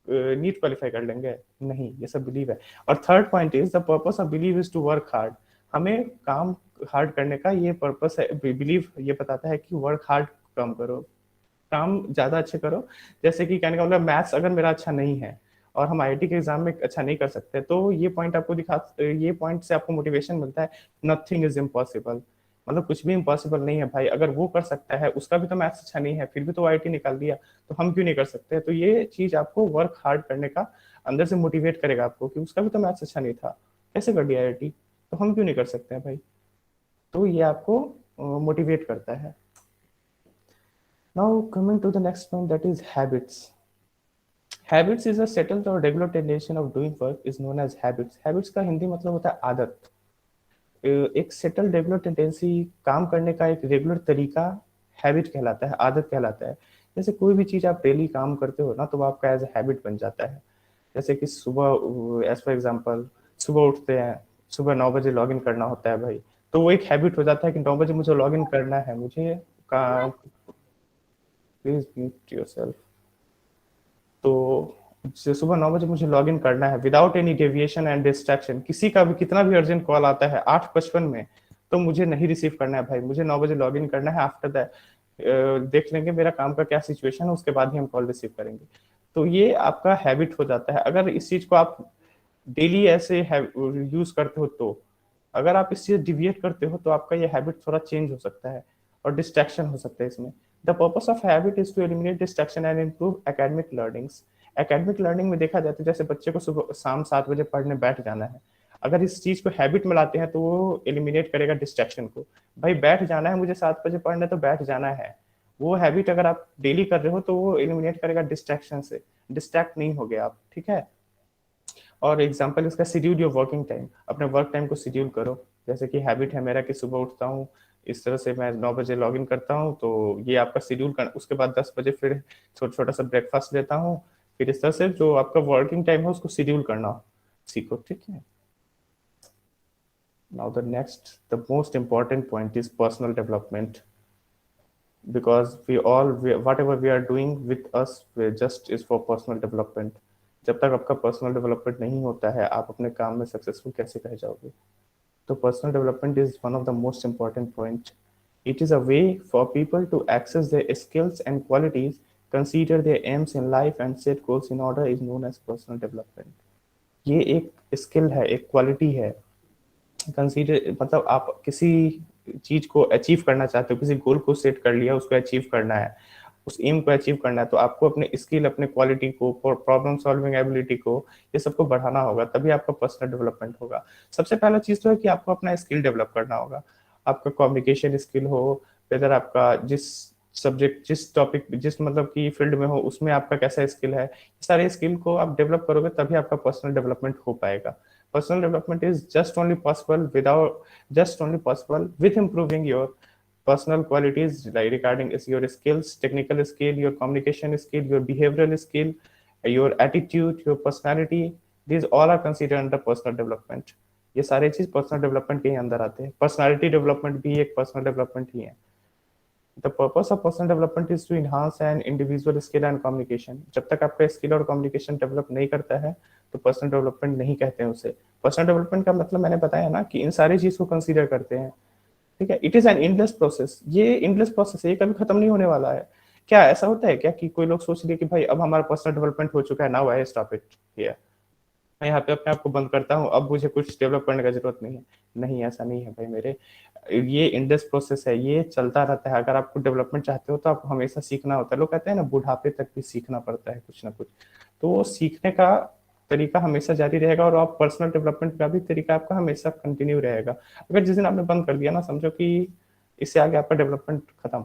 नीट क्वालिफाई कर लेंगे नहीं, ये सब बिलीव है। और third point is the purpose of believe is to work hard. हमें काम हार्ड करने का ये पर्पस है, बिलीव ये बताता है कि वर्क हार्ड काम करो, काम ज्यादा अच्छे करो। जैसे कि कहने का मतलब मैथ्स अगर मेरा अच्छा नहीं है और हम आईआईटी के एग्जाम में अच्छा नहीं कर सकते, तो ये पॉइंट से आपको मोटिवेशन मिलता है, नथिंग इज इम्पॉसिबल, मतलब कुछ भी इम्पॉसिबल नहीं है भाई, अगर वो कर सकता है, उसका भी तो मैथ्स अच्छा नहीं है, फिर भी तो आईआईटी निकाल दिया, तो हम क्यों नहीं कर सकते। तो ये चीज आपको वर्क हार्ड करने का अंदर से मोटिवेट करेगा आपको, कि उसका भी तो मैथ्स अच्छा नहीं था, कैसे कर दिया आईआईटी, तो हम क्यों नहीं कर सकते हैं भाई। तो ये आपको मोटिवेट करता है। Now coming to the next point, that is habits. Habits is a settled और regular tendency of doing work is known as habits. Habits का हिंदी मतलब होता है आदत। एक सेटल रेगुलर टेंडेंसी, काम करने का एक रेगुलर तरीका हैबिट कहलाता है, आदत कहलाता है। जैसे कोई भी चीज आप डेली काम करते हो ना, तो वो आपका एज ए हैबिट बन जाता है। जैसे कि सुबह, एज फॉर एग्जांपल, सुबह उठते हैं, सुबह 9 बजे लॉग इन करना होता है भाई, तो वो एक हैबिट हो जाता है कि 9 बजे मुझे लॉग इन करना है, मुझे काम, प्लीज म्यूट योरसेल्फ। तो सुबह 9 बजे मुझे लॉग इन करना है without any deviation and distraction. किसी का भी कितना भी अर्जेंट कॉल आता है 8:55 में, तो मुझे नहीं रिसीव करना है भाई, मुझे 9 बजे लॉग इन करना है। आफ्टर दैट देख लेंगे मेरा काम का क्या सिचुएशन है, उसके बाद ही हम कॉल रिसीव करेंगे। तो ये आपका हैबिट हो जाता है। अगर इस चीज को आप डेली ऐसे यूज करते हो, तो अगर आप इससे डिविएट करते हो, तो आपका ये हैबिट थोड़ा चेंज हो सकता है और डिस्ट्रैक्शन हो सकता है इसमें। The purpose of habit is to eliminate distraction and improve academic learnings. Academic learning में देखा जाता है, जैसे बच्चे को सुबह शाम 7 बजे पढ़ने बैठ जाना है, अगर इस चीज को हैबिट में लाते हैं, तो वो एलिमिनेट करेगा डिस्ट्रैक्शन को। भाई बैठ जाना है मुझे 7 बजे पढ़ने, तो बैठ जाना है। वो हैबिट अगर आप डेली कर रहे हो, तो वो एलिमिनेट करेगा डिस्ट्रैक्शन से, डिस्ट्रैक्ट नहीं हो गया आप, ठीक है। और एग्जांपल इसका, शेड्यूल योर वर्किंग टाइम, अपने वर्क टाइम को शेड्यूल करो। जैसे कि हैबिट है मेरा कि सुबह उठता हूँ, इस तरह से मैं 9 बजे लॉग इन करता हूँ, तो ये आपका शेड्यूल करना। उसके बाद 10 बजे फिर छोटा छोटा सा ब्रेकफास्ट लेता हूँ। फिर इस तरह से जो आपका वर्किंग टाइम है उसको शेड्यूल करना सीखो, ठीक है। Now the next, the most important point is personal development, because whatever we are doing with us, we just is for personal development. जब तक आपका पर्सनल डेवलपमेंट नहीं होता है, आप अपने काम में सक्सेसफुल कैसे रह जाओगे। तो personal development is one of the most important point. It is a way for people to access their skills and qualities, consider their aims in life and set goals in order is known as personal development. ये एक skill है, एक quality है। Consider मतलब आप किसी चीज को अचीव करना चाहते हो, किसी गोल को सेट कर लिया, उसको अचीव करना है, उस एम को अचीव करना है, तो आपको अपने स्किल, अपने क्वालिटी को, प्रॉब्लम सॉल्विंग एबिलिटी को, ये सबको बढ़ाना होगा, तभी आपका पर्सनल डेवलपमेंट होगा। सबसे पहला चीज तो है कि आपको अपना स्किल डेवलप करना होगा। आपका कम्युनिकेशन स्किल हो, वेदर आपका जिस सब्जेक्ट, जिस टॉपिक, जिस मतलब की फील्ड में हो, उसमें आपका कैसा स्किल है, सारे स्किल को आप डेवलप करोगे, तभी आपका पर्सनल डेवलपमेंट हो पाएगा। Personal development is just only possible with improving your personal qualities, like regarding is your skills, technical skill, your communication skill, your behavioral skill, your attitude, your personality. These all are considered under personal development. ये सारे चीज personal development के ही अंदर आते हैं। Personality development भी एक personal development ही है। The purpose of personal development is to enhance an individual skill and communication. जब तक आपका स्किल और कम्युनिकेशन डेवलप नहीं करता है, तो पर्सनल डेवलपमेंट नहीं कहते हैं उसे। पर्सनल डेवलपमेंट का मतलब मैंने बताया ना, कि इन सारी चीज को कंसीडर करते हैं, ठीक है। It is an endless process, ये एंडलेस प्रोसेस है, ये कभी खत्म नहीं होने वाला है। क्या ऐसा होता है क्या कि कोई लोग सोच लिए कि भाई अब हमारा पर्सनल डेवलपमेंट हो चुका है, now I stop it here, मैं यहाँ पे अपने आप को बंद करता हूँ, अब मुझे कुछ डेवलप करने का जरूरत नहीं है। नहीं, ऐसा नहीं है भाई मेरे, ये इंडस प्रोसेस है, ये चलता रहता है। अगर आपको डेवलपमेंट चाहते हो, तो आपको हमेशा सीखना होता है। लोग कहते हैं ना, बुढ़ापे तक भी सीखना पड़ता है कुछ ना कुछ, तो वो सीखने का तरीका हमेशा जारी रहेगा, और आप पर्सनल डेवलपमेंट का भी तरीका आपका हमेशा कंटिन्यू रहेगा। अगर जिस दिन आपने बंद कर दिया ना, समझो कि इससे आगे आपका डेवलपमेंट खत्म।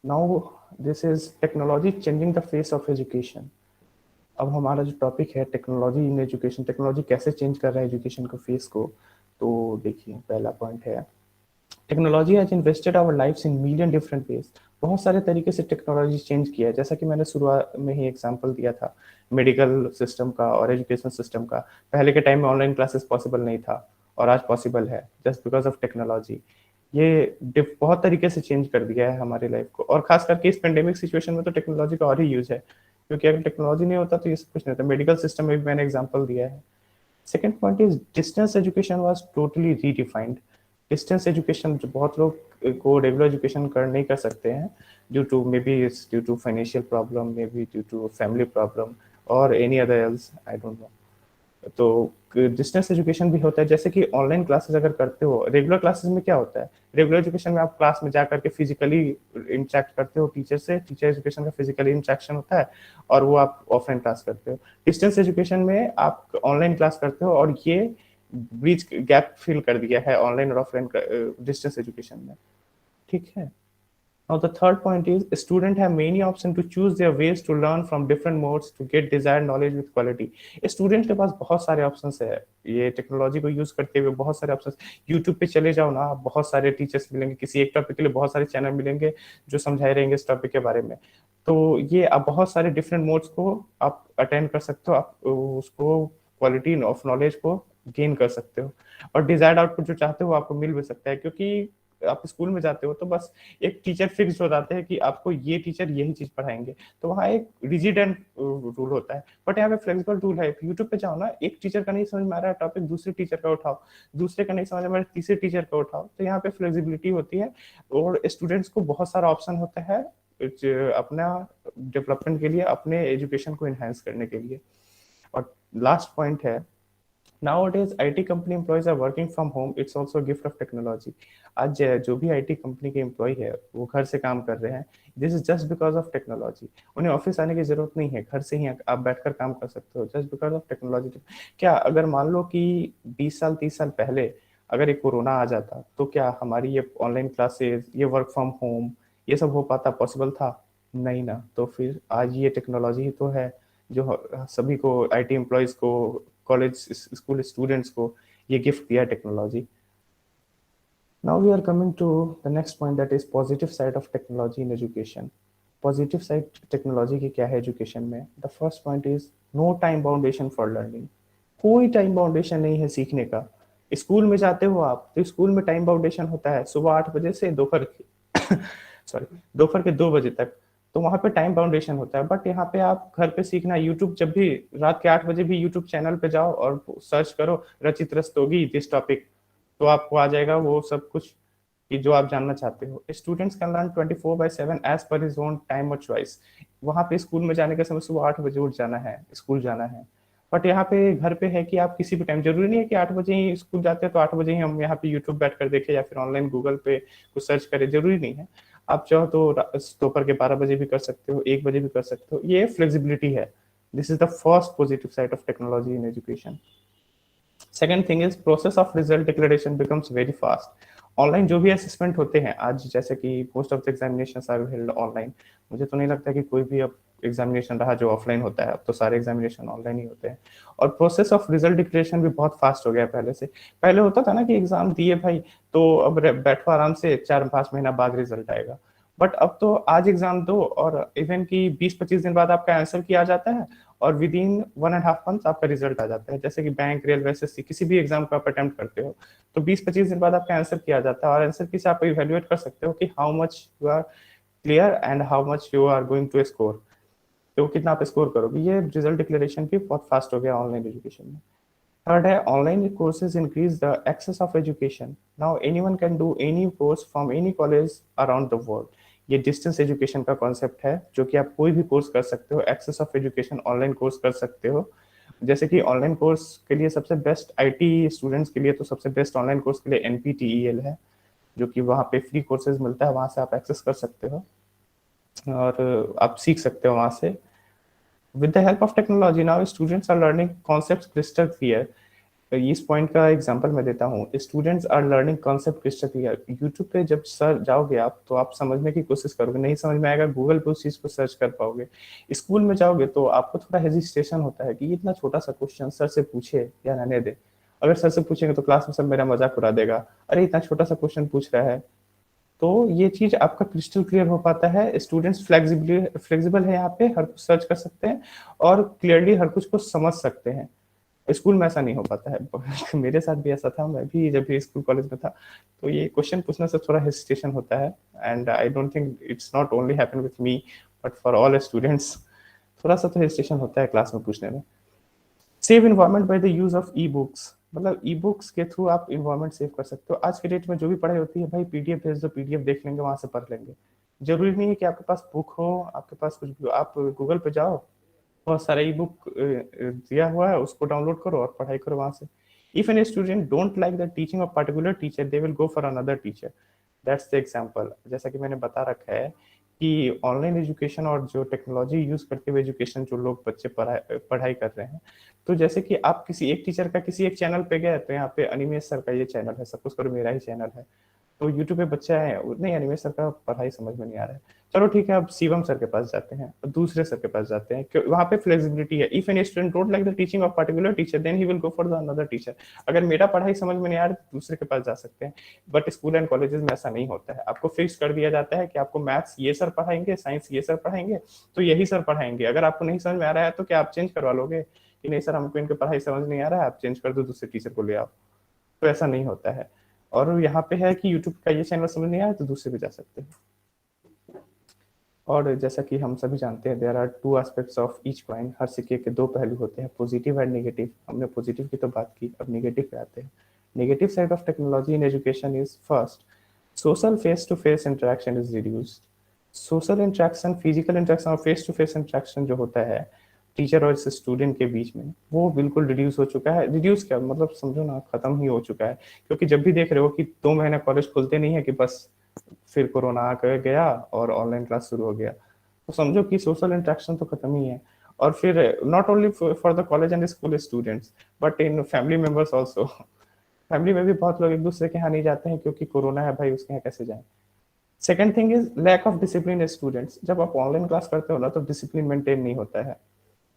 Now this is technology changing the face of education. अब हमारा जो टॉपिक है टेक्नोलॉजी इन एजुकेशन, टेक्नोलॉजी कैसे चेंज कर रहा है एजुकेशन को फेस को। तो देखिए, पहला पॉइंट है, technology has invested our lives in million different ways. बहुत सारे तरीके से टेक्नोलॉजी चेंज किया है, जैसा कि मैंने शुरुआत में ही एग्जांपल दिया था मेडिकल सिस्टम का और एजुकेशन सिस्टम का। पहले के टाइम में ऑनलाइन क्लासेस पॉसिबल नहीं था, और आज पॉसिबल है जस्ट बिकॉज ऑफ टेक्नोलॉजी। ये बहुत तरीके से चेंज कर दिया है हमारी लाइफ को, और खास करके इस पेंडेमिक सिचुएशन में तो टेक्नोलॉजी का और ही यूज है, क्योंकि अगर टेक्नोलॉजी नहीं होता तो ये सब कुछ नहीं होता। मेडिकल सिस्टम में भी मैंने एग्जांपल दिया है। Second point is distance education was totally redefined. Distance education जो बहुत लोग को रेगुलर एजुकेशन नहीं कर सकते हैं due to maybe it's due to financial problem, maybe due to family problem और any other else, I don't know. तो डिस्टेंस एजुकेशन भी होता है, जैसे कि ऑनलाइन क्लासेस अगर करते हो, रेगुलर क्लासेस में क्या होता है, रेगुलर एजुकेशन में आप क्लास में जा करके फिजिकली इंटरेक्ट करते हो टीचर से, टीचर एजुकेशन का फिजिकली इंटरेक्शन होता है और वो आप ऑफलाइन क्लास करते हो। डिस्टेंस एजुकेशन में आप ऑनलाइन क्लास करते हो और ये ब्रिज गैप फिल कर दिया है ऑनलाइन और ऑफलाइन डिस्टेंस एजुकेशन में, ठीक है। Now the third point is student have many options to choose their ways to learn from different modes to get desired knowledge with quality। Student के पास बहुत सारे ऑप्शंस है, ये टेक्नोलॉजी को यूज करते हुए बहुत सारे ऑप्शंस। यूट्यूब पे चले जाओ ना, बहुत सारे टीचर्स मिलेंगे, किसी एक टॉपिक के लिए बहुत सारे चैनल मिलेंगे जो समझाए रहेंगे इस टॉपिक के बारे में। तो ये आप बहुत सारे डिफरेंट मोड्स को आप अटेंड कर सकते हो, आप उसको क्वालिटी ऑफ नॉलेज को गेन कर सकते हो और डिजायर्ड आउटपुट जो चाहते हो आपको मिल भी सकता है। क्योंकि आप स्कूल में जाते हो तो बस एक टीचर फिक्स हो जाते हैं कि आपको ये टीचर यही चीज पढ़ाएंगे, तो वहाँ एक रिजिड एंड रूल होता है। बट यहाँ पे फ्लेक्सिबल रूल है। यूट्यूब पे जाओ ना, एक टीचर का नहीं समझ में आ रहा है टॉपिक, दूसरे टीचर का उठाओ, दूसरे का नहीं समझ में आ रहा है तीसरे टीचर का उठाओ। तो यहाँ पे फ्लेक्सिबिलिटी होती है और स्टूडेंट्स को बहुत सारा ऑप्शन होता है अपना डेवलपमेंट के लिए, अपने एजुकेशन को एनहांस करने के लिए। और लास्ट पॉइंट है, Nowadays IT company employees are working from home, it's also a gift of technology। आज जो भी IT कंपनी के एम्प्लॉय है वो घर से काम कर रहे हैं, this is just because of technology. उन्हें ऑफिस आने की जरूरत नहीं है, घर से ही आप बैठकर काम कर सकते हो जस्ट बिकॉज ऑफ टेक्नोलॉजी। क्या अगर मान लो कि 20 साल 30 साल पहले अगर एक कोरोना आ जाता तो क्या हमारी ये ऑनलाइन क्लासेस, ये वर्क फ्रॉम होम, ये सब हो पाता, पॉसिबल था? नहीं ना। तो फिर आज ये टेक्नोलॉजी ही तो है जो सभी को, IT एम्प्लॉयज को, कॉलेज स्कूल स्टूडेंट्स को ये गिफ्ट दिया technology. Now we are coming to the next point, that is positive side of technology in education. Positive side technology की क्या है एजुकेशन में? The first point is no time boundation for learning. कोई time boundation नहीं है सीखने का। School में जाते हो आप तो स्कूल में टाइम बाउंडेशन होता है सुबह 8 बजे से दोपहर के 2 बजे तक, तो वहाँ पे टाइम बाउंडेशन होता है। बट यहाँ पे आप घर पे सीखना, यूट्यूब जब भी रात के 8 बजे भी यूट्यूब चैनल पे जाओ और सर्च करो रचित रस्तोगी दिस टॉपिक, तो आपको आ जाएगा वो सब कुछ कि जो आप जानना चाहते हो। Students can learn 24/7 as per his own time और चॉइस। वहाँ पे स्कूल में जाने के समय सुबह 8 बजे उठ जाना है, स्कूल जाना है। बट यहाँ पे घर पे है कि आप किसी भी टाइम, जरूरी नहीं है कि 8 बजे ही स्कूल जाते हैं तो 8 बजे ही हम यहाँ पे यूट्यूब बैठ कर देखें या फिर ऑनलाइन गूगल पे कुछ सर्च करें, जरूरी नहीं है। आप चाहो तो दोपहर के 12 बजे भी कर सकते हो, 1 बजे भी कर सकते हो, ये फ्लेक्सिबिलिटी है। This is the first positive side of technology in education. Second thing is process of result declaration becomes very fast. Online जो भी असेसमेंट होते हैं आज, जैसे कि most of the examinations are held online, मुझे तो नहीं लगता कि कोई भी अब एग्जामिनेशन रहा जो ऑफलाइन होता है, अब तो सारे एग्जामिनेशन ऑनलाइन ही होते हैं। और प्रोसेस ऑफ रिजल्ट डिक्लेरेशन भी बहुत फास्ट हो गया पहले से। पहले होता था ना कि एग्जाम दिए भाई तो अब बैठो आराम से, 4-5 महीना बाद रिजल्ट आएगा। बट अब तो आज एग्जाम दो और इवन की 20-25 दिन बाद आपका आंसर किया जाता है और विद इन 1.5 मंथ आपका रिजल्ट आ जाता है। जैसे कि बैंक, रेलवे, एसएससी किसी भी एग्जाम को आप अटेम्प्ट करते हो तो 20-25 दिन बाद आपका आंसर किया जाता है और आंसर की से आप इवेल्युएट कर सकते हो कि how much you are clear and how much you are going to score, तो कितना आप स्कोर करोगे। ये रिजल्ट डिक्लेरेशन भी बहुत फास्ट हो गया ऑनलाइन एजुकेशन में। थर्ड है online courses increase the access of education. Now anyone can do any course from any college around the world. ये डिस्टेंस एजुकेशन का कॉन्सेप्ट है जो कि आप कोई भी कोर्स कर सकते हो, access of education online course कर सकते हो। जैसे कि ऑनलाइन कोर्स के लिए सबसे बेस्ट IT स्टूडेंट्स के लिए तो सबसे बेस्ट ऑनलाइन कोर्स के लिए NPTEL है, जो कि वहाँ पे फ्री कोर्सेज मिलता है, वहाँ से आप एक्सेस कर सकते हो और आप सीख सकते हो वहाँ से। With the help of technology now students are learning concepts crystal clear। इस पॉइंट का एग्जांपल मैं देता हूँ, students are learning concept crystal clear. YouTube पे जब सर जाओगे आप तो आप समझने की कोशिश करोगे, नहीं समझ में आएगा गूगल पे उस चीज को सर्च कर पाओगे। स्कूल में जाओगे तो आपको थोड़ा हेजिटेशन होता है कि इतना छोटा सा क्वेश्चन सर से पूछे या रहने दे। अगर सर से पूछेंगे तो क्लास में सब मेरा मजाक उड़ा देगा, अरे इतना छोटा सा क्वेश्चन पूछ रहा है। तो ये चीज आपका क्रिस्टल क्लियर हो पाता है। स्टूडेंट्स फ्लेक्सिबल है, यहाँ पे हर कुछ सर्च कर सकते हैं और क्लियरली हर कुछ को समझ सकते हैं। स्कूल में ऐसा नहीं हो पाता है। मेरे साथ भी ऐसा था, मैं भी जब भी स्कूल कॉलेज में था तो ये क्वेश्चन पूछने से थोड़ा हेजिटेशन होता है and I don't think it's not only happen with me but for all students, थोड़ा सा तो हेजिटेशन होता है क्लास में पूछने में। Save environment by the use of e books. मतलब ई बुक्स के थ्रू आप इन्वायरमेंट सेव कर सकते हो। आज के डेट में जो भी पढ़ाई होती है भाई, पीडीएफ भेज दो, पीडीएफ देख लेंगे, वहां से पढ़ लेंगे। जरूरी नहीं है कि आपके पास बुक हो, आपके पास कुछ भी हो। आप गूगल पे जाओ, बहुत सारा ई बुक दिया हुआ है, उसको डाउनलोड करो और पढ़ाई करो वहां से। If an student don't like the teaching of particular teacher, they will go for another teacher. That's the example. जैसा कि मैंने बता रखा है कि ऑनलाइन एजुकेशन और जो टेक्नोलॉजी यूज करते हुए एजुकेशन जो लोग बच्चे पढ़ाई कर रहे हैं, तो जैसे कि आप किसी एक टीचर का किसी एक चैनल पे गए, तो यहाँ पे अनिमेश सर का ये चैनल है, सपोज करो मेरा ही चैनल है, तो यूट्यूब पे बच्चा है, नहीं अनिमेश सर का पढ़ाई समझ में नहीं आ रहा है, चलो ठीक है, अब शिवम सर के पास जाते हैं, दूसरे सर के पास जाते हैं, क्यों? वहाँ पे फ्लेक्सिबिलिटी है। If an student don't like the teaching of particular teacher, then he will go for the another teacher. अगर मेरा पढ़ाई समझ में नहीं आ रहा तो दूसरे के पास जा सकते हैं। बट स्कूल एंड कॉलेजेस में ऐसा नहीं होता है। आपको फिक्स कर दिया जाता है कि आपको मैथ्स ये सर पढ़ाएंगे, साइंस ये सर पढ़ाएंगे, तो यही सर पढ़ाएंगे। अगर आपको नहीं समझ में आ रहा है तो क्या आप चेंज करवा लोगे कि नहीं सर हमको इनके पढ़ाई समझ नहीं आ रहा है, आप चेंज कर दो, दूसरे टीचर को ले आओ? तो ऐसा नहीं होता है। और यहाँ पे है कि यूट्यूब का ये चैनल समझ नहीं आया तो दूसरे पे जा सकते हैं। और जैसा कि हम सभी जानते हैं, there are two aspects of each coin. हर सिक्के के दो पहलू होते हैं, पॉजिटिव एंड नेगेटिव। हमने पॉजिटिव की तो बात की, अब नेगेटिव पे आते हैं। Negative side of technology in education is first, social face to face interaction is reduced. Social interaction, physical interaction और फेस टू फेस इंटरेक्शन जो होता है टीचर और स्टूडेंट के बीच में, वो बिल्कुल रिड्यूस हो चुका है। रिड्यूस क्या मतलब, समझो ना, खत्म ही हो चुका है। क्योंकि जब भी देख रहे हो कि 2 महीने कॉलेज खुलते नहीं है कि बस फिर कोरोना आ गया और ऑनलाइन क्लास शुरू हो गया, तो समझो कि सोशल इंटरेक्शन तो खत्म ही है। और फिर not only for the college and school students, but in family members also. Family में भी बहुत लोग एक दूसरे के यहाँ नहीं जाते हैं क्योंकि कोरोना है भाई, उसके यहाँ कैसे जाएं। Second thing is lack of discipline students. जब आप ऑनलाइन क्लास करते हो ना, तो डिसिप्लिन मेंटेन नहीं होता है।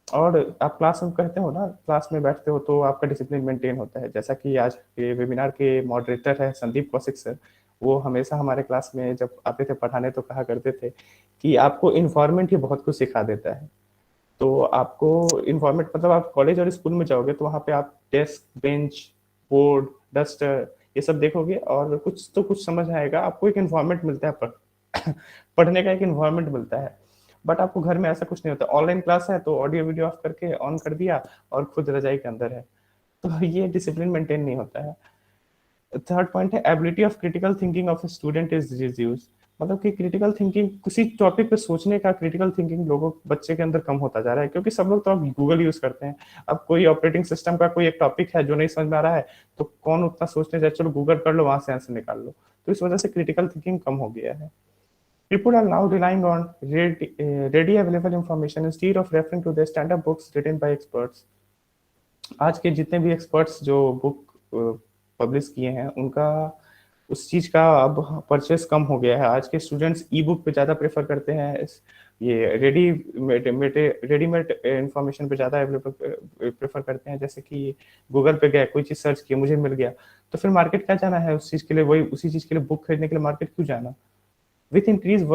और आप क्लास में करते हो ना, क्लास में बैठते हो तो आपका डिसिप्लिन मेंटेन होता है। जैसा कि आज के वेबिनार के मॉडरेटर है संदीप कौशिक सर, वो हमेशा हमारे क्लास में जब आते थे पढ़ाने तो कहा करते थे कि आपको इन्वायरमेंट ही बहुत कुछ सिखा देता है। तो आपको इन्वायरमेंट मतलब, आप कॉलेज और स्कूल में जाओगे तो वहाँ पे आप डेस्क, बेंच, बोर्ड, डस्टर, ये सब देखोगे और कुछ तो कुछ समझ आएगा। आपको एक इन्वायरमेंट मिलता है पढ़ने का एक इन्वायरमेंट मिलता है। बट आपको घर में ऐसा कुछ नहीं होता। ऑनलाइन क्लास है तो ऑडियो वीडियो ऑफ करके ऑन कर दिया और खुद रजाई के अंदर है, तो ये डिसिप्लिन मेंटेन नहीं होता है। थर्ड पॉइंट है ability of critical thinking of student is reduced. मतलब कि क्रिटिकल थिंकिंग, किसी टॉपिक पे सोचने का क्रिटिकल थिंकिंग लोगों बच्चे के अंदर कम होता जा रहा है, क्योंकि सब लोग तो अब गूगल यूज करते हैं। अब कोई ऑपरेटिंग सिस्टम का कोई एक टॉपिक है जो नहीं समझ में आ रहा है, तो कौन उतना सोचने जाए, चलो गूगल कर लो, वहां से आंसर निकाल लो। तो इस वजह से क्रिटिकल थिंकिंग कम हो गया है। People are now relying on ready available information instead of referring to the standard books written by experts. आज के जितने भी एक्सपर्ट्स जो बुक पब्लिश किए हैं, उनका उस चीज का अब परचेस कम हो गया है। आज के स्टूडेंट्स ई बुक पे ज्यादा प्रेफर करते हैं, ये रेडीमेड इंफॉर्मेशन पे ज्यादा अवेलेबल प्रेफर करते हैं। जैसे कि गूगल पे गए, कोई चीज सर्च किया, मुझे मिल गया, तो फिर मार्केट क्या जाना है उस चीज के लिए, वही उसी चीज के लिए बुक खरीदने के लिए मार्केट क्यों जाना। With increased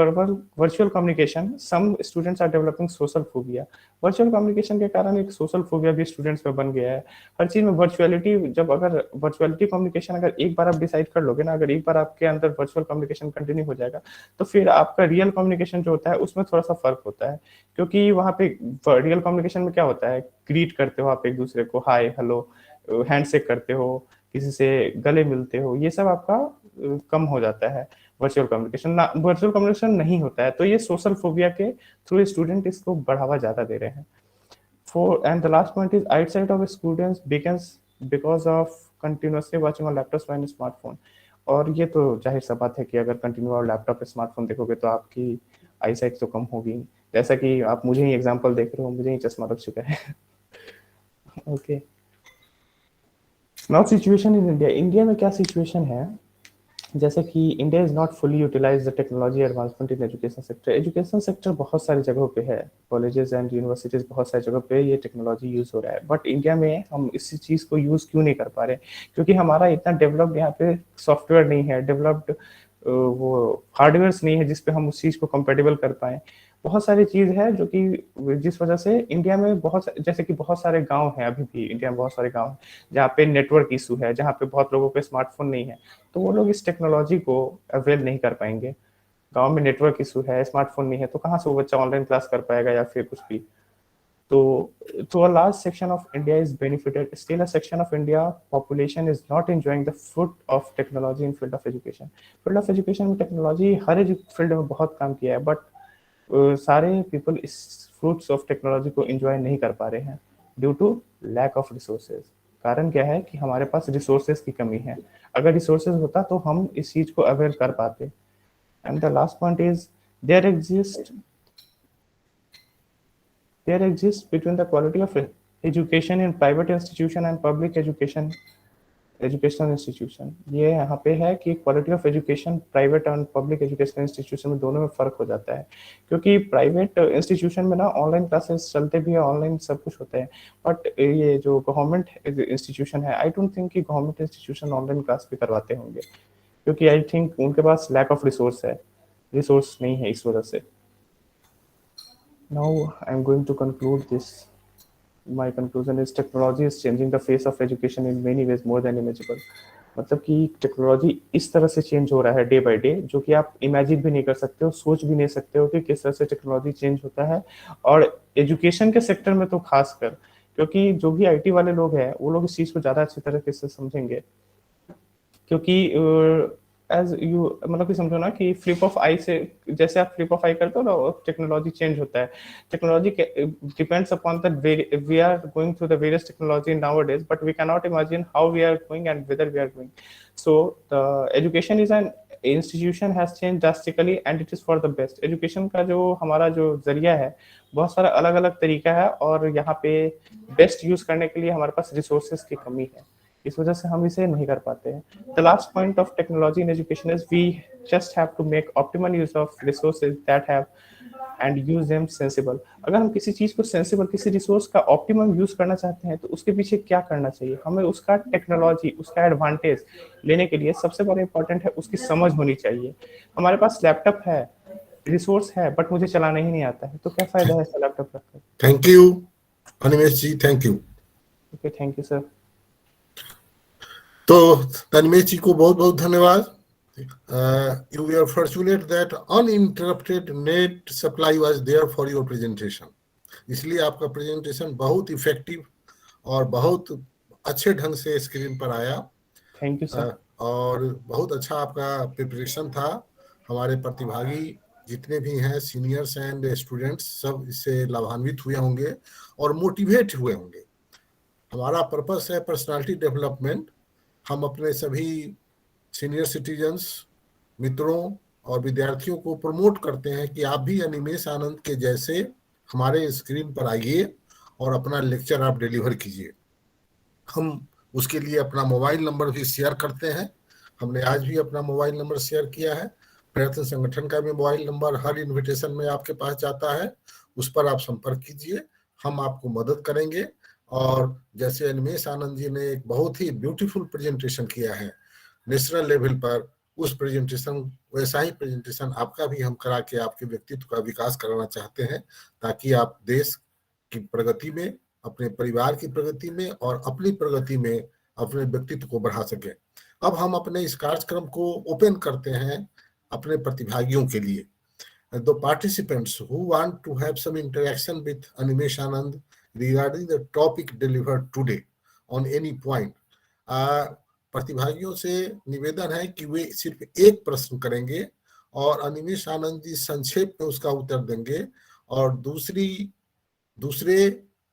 virtual communication, some students are developing social phobia. Virtual communication के कारण एक सोशल फोबिया भी स्टूडेंट्स में बन गया है। हर चीज में वर्चुअलिटी, जब अगर वर्चुअलिटी कम्युनिकेशन अगर एक बार आप डिसाइड कर लोगे ना, अगर एक बार आपके अंदर वर्चुअल कम्युनिकेशन कंटिन्यू हो जाएगा, तो फिर आपका रियल कम्युनिकेशन जो होता है उसमें थोड़ा सा फर्क होता है। क्योंकि वहाँ पे रियल कम्युनिकेशन में क्या होता है, ग्रीट करते हो आप एक दूसरे को, हाय हेलो, हैंडशेक करते हो, किसी से गले मिलते हो, ये सब आपका कम हो जाता है। वर्चुअल कम्युनिकेशन नहीं होता है, तो ये सोशल फोबिया के थ्रू स्टूडेंट इसको बढ़ावा ज्यादा दे रहे हैं। Four and the last point is outside of students becomes because of continuously watching on laptop and smartphone. और ये तो जाहिर सा बात है कि अगर कंटिन्यू आप लैपटॉप पे स्मार्टफोन देखोगे तो आपकी आईसाइट तो कम होगी। जैसा कि आप मुझे ही एग्जांपल देख रहे हो, मुझे ही चश्मा लग चुका है। Okay, now situation in India. India में क्या सिचुएशन है, जैसे कि India is not fully utilize the technology advancement in education sector. Education sector बहुत सारी जगहों पे है, कॉलेजेस एंड यूनिवर्सिटीज बहुत सारी जगहों पे ये टेक्नोलॉजी यूज हो रहा है, बट इंडिया में हम इस चीज़ को यूज क्यों नहीं कर पा रहे? क्योंकि हमारा इतना डेवलप्ड यहाँ पे सॉफ्टवेयर नहीं है, डेवलप्ड वो हार्डवेयर नहीं है जिसपे हम उस चीज़ को कंपेटेबल कर पाए। बहुत सारी चीज है जो कि जिस वजह से इंडिया में जैसे कि बहुत सारे गांव हैं, अभी भी इंडिया में बहुत सारे गांव हैं जहाँ पे नेटवर्क इशू है, जहाँ पे बहुत लोगों पे स्मार्टफोन नहीं है, तो वो लोग इस टेक्नोलॉजी को अवेल नहीं कर पाएंगे। गांव में नेटवर्क इशू है, स्मार्टफोन नहीं है, तो कहाँ से वो बच्चा ऑनलाइन क्लास कर पाएगा या फिर कुछ भी। So a large section of India is benefited. Still, a section of India population is not enjoying the fruit of technology in field of education. Field of education में technology हर field में बहुत काम किया है, बट सारे people इस fruits of technology को एंजॉय नहीं कर पा रहे हैं due to lack of resources. कारण क्या है कि हमारे पास रिसोर्सेज की कमी है। अगर रिसोर्सेज होता तो हम इस चीज को अवेयर कर पाते। And the last point is there exists between the quality of education in private institution and public educational institution। ये यहाँ पे है कि क्वालिटी ऑफ एजुकेशन प्राइवेट और पब्लिक एजुकेशनल इंस्टीट्यूशन में दोनों में फर्क हो जाता है। क्योंकि प्राइवेट इंस्टीट्यूशन में ना ऑनलाइन क्लासेस चलते भी है, ऑनलाइन सब कुछ होता है, बट ये जो गवर्नमेंट इंस्टीट्यूशन है, आई डोंट थिंक कि गवर्नमेंट इंस्टीट्यूशन ऑनलाइन क्लास भी करवाते होंगे, क्योंकि आई थिंक उनके पास लैक ऑफ रिसोर्स नहीं है इस वजह से। Now I am going to conclude this. My conclusion is technology is changing the face of education in many ways more than imaginable। मतलब कि टेक्नोलॉजी इस तरह से चेंज हो रहा है डे बाय डे, जो कि आप इमेजिन भी नहीं कर सकते हो, सोच भी नहीं सकते हो कि किस तरह से टेक्नोलॉजी चेंज होता है। और एजुकेशन के सेक्टर में तो खासकर, क्योंकि जो भी आईटी वाले लोग हैं वो लोग इस चीज़ को ज़्यादा अच्छी तरीके से समझेंगे। क्योंकि एज यू मतलब कि समझो ना कि फ्लिप ऑफ आई से, जैसे आप फ्लिप ऑफ आई करते हो ना, टेक्नोलॉजी चेंज होता है। Technology depends upon that we are going through the various technology nowadays, but we cannot imagine how we are going and whether we are going. So the education is an institution has change drastically and it is for the best. Education का जो हमारा जो जरिया है, बहुत सारा अलग अलग तरीका है, और यहाँ पे बेस्ट यूज करने के लिए हमारे पास रिसोर्सेज की कमी है, इस वजह से हम इसे नहीं कर पाते हैं। The last point of technology in education is we just have to make optimal use of resources that have and use them sensible. अगर हम किसी चीज को सेंसिबल, किसी रिसोर्स का ऑप्टिमम यूज करना चाहते हैं तो उसके पीछे क्या करना चाहिए, हमें उसका टेक्नोलॉजी, उसका एडवांटेज लेने के लिए सबसे बड़ा इंपॉर्टेंट है उसकी समझ होनी चाहिए। हमारे पास लैपटॉप है, रिसोर्स है, बट मुझे चलाना ही नहीं आता है, तो क्या फायदा है ऐसा लैपटॉप रखकर। Thank you Animesh ji, thank you. Okay, thank you sir. तो तन्मेश जी को बहुत बहुत धन्यवाद। You were fortunate that uninterrupted net supply was there for your presentation। इसलिए आपका प्रेजेंटेशन बहुत इफेक्टिव और बहुत अच्छे ढंग से स्क्रीन पर आया। Thank you sir. और बहुत अच्छा आपका प्रिपरेशन था। हमारे प्रतिभागी जितने भी हैं, सीनियर्स एंड स्टूडेंट्स, सब इससे लाभान्वित हुए होंगे और मोटिवेट हुए होंगे। हमारा पर्पस है पर्सनालिटी डेवलपमेंट। हम अपने सभी सीनियर सिटीजन्स, मित्रों और विद्यार्थियों को प्रमोट करते हैं कि आप भी अनिमेष आनंद के जैसे हमारे स्क्रीन पर आइए और अपना लेक्चर आप डिलीवर कीजिए। हम उसके लिए अपना मोबाइल नंबर भी शेयर करते हैं। हमने आज भी अपना मोबाइल नंबर शेयर किया है। प्रयत्न संगठन का भी मोबाइल नंबर हर इन्विटेशन में आपके पास जाता है, उस पर आप संपर्क कीजिए, हम आपको मदद करेंगे। और जैसे अनिमेष आनंद जी ने एक बहुत ही ब्यूटीफुल प्रेजेंटेशन किया है नेशनल लेवल पर, उस प्रेजेंटेशन, वैसा ही प्रेजेंटेशन आपका भी हम करा के आपके व्यक्तित्व का विकास कराना चाहते हैं, ताकि आप देश की प्रगति में, अपने परिवार की प्रगति में और अपनी प्रगति में अपने व्यक्तित्व को बढ़ा सकें। अब हम अपने इस कार्यक्रम को ओपन करते हैं अपने प्रतिभागियों के लिए। The participants who want to have some interaction with Animesh Anand regarding the topic delivered today on any point, प्रतिभागियों से निवेदन है कि वे सिर्फ एक प्रश्न करेंगे और अनिमेष आनंद जी संक्षेप में उसका उत्तर देंगे, और दूसरे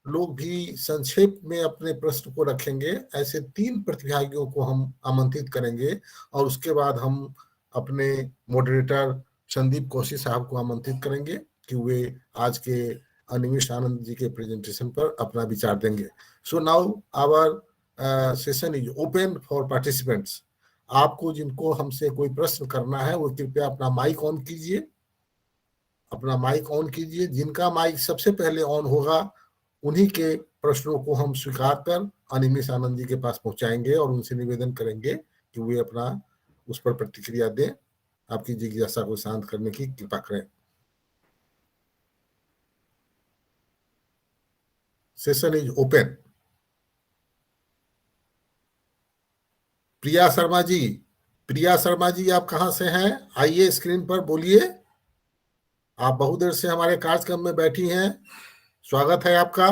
लोग भी संक्षेप में अपने प्रश्न को रखेंगे। ऐसे 3 प्रतिभागियों को हम आमंत्रित करेंगे और उसके बाद हम अपने मॉडरेटर संदीप कौशिक साहब को आमंत्रित करेंगे कि वे आज के अनिमेष आनंद जी के प्रेजेंटेशन पर अपना विचार देंगे। So now our session is open for participants. आपको जिनको हमसे कोई प्रश्न करना है वो कृपया अपना माइक ऑन कीजिए, जिनका माइक सबसे पहले ऑन होगा उन्हीं के प्रश्नों को हम स्वीकार कर अनिमेष आनंद जी के पास पहुंचाएंगे और उनसे निवेदन करेंगे कि वे अपना उस पर प्रतिक्रिया दें, आपकी जिज्ञासा को शांत करने की कृपा करें। Session is open. Priya Sharma ji आप कहां से हैं? आइए स्क्रीन पर बोलिए। आप बहुत देर से हमारे कार्यक्रम में बैठी हैं, स्वागत है आपका।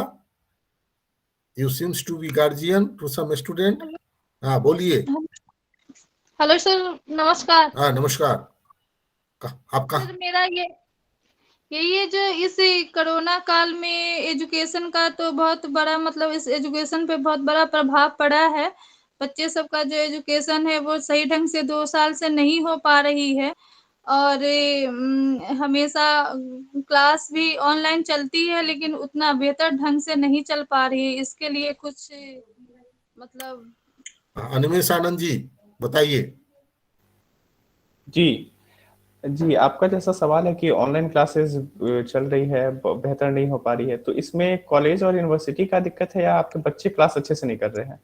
You seems to be guardian to some student. हाँ बोलिए। हेलो सर, नमस्कार। हाँ नमस्कार। आपका सर मेरा यही है जो इस कोरोना काल में एजुकेशन का तो बहुत बड़ा मतलब इस एजुकेशन पे बहुत बड़ा प्रभाव पड़ा है। बच्चे सबका जो एजुकेशन है वो सही ढंग से 2 साल से नहीं हो पा रही है और हमेशा क्लास भी ऑनलाइन चलती है लेकिन उतना बेहतर ढंग से नहीं चल पा रही है। इसके लिए कुछ मतलब अनिमेष आनंद जी बताइए। जी जी, आपका जैसा सवाल है कि ऑनलाइन क्लासेस चल रही है, बेहतर नहीं हो पा रही है, तो इसमें कॉलेज और यूनिवर्सिटी का दिक्कत है या आपके बच्चे क्लास अच्छे से नहीं कर रहे हैं?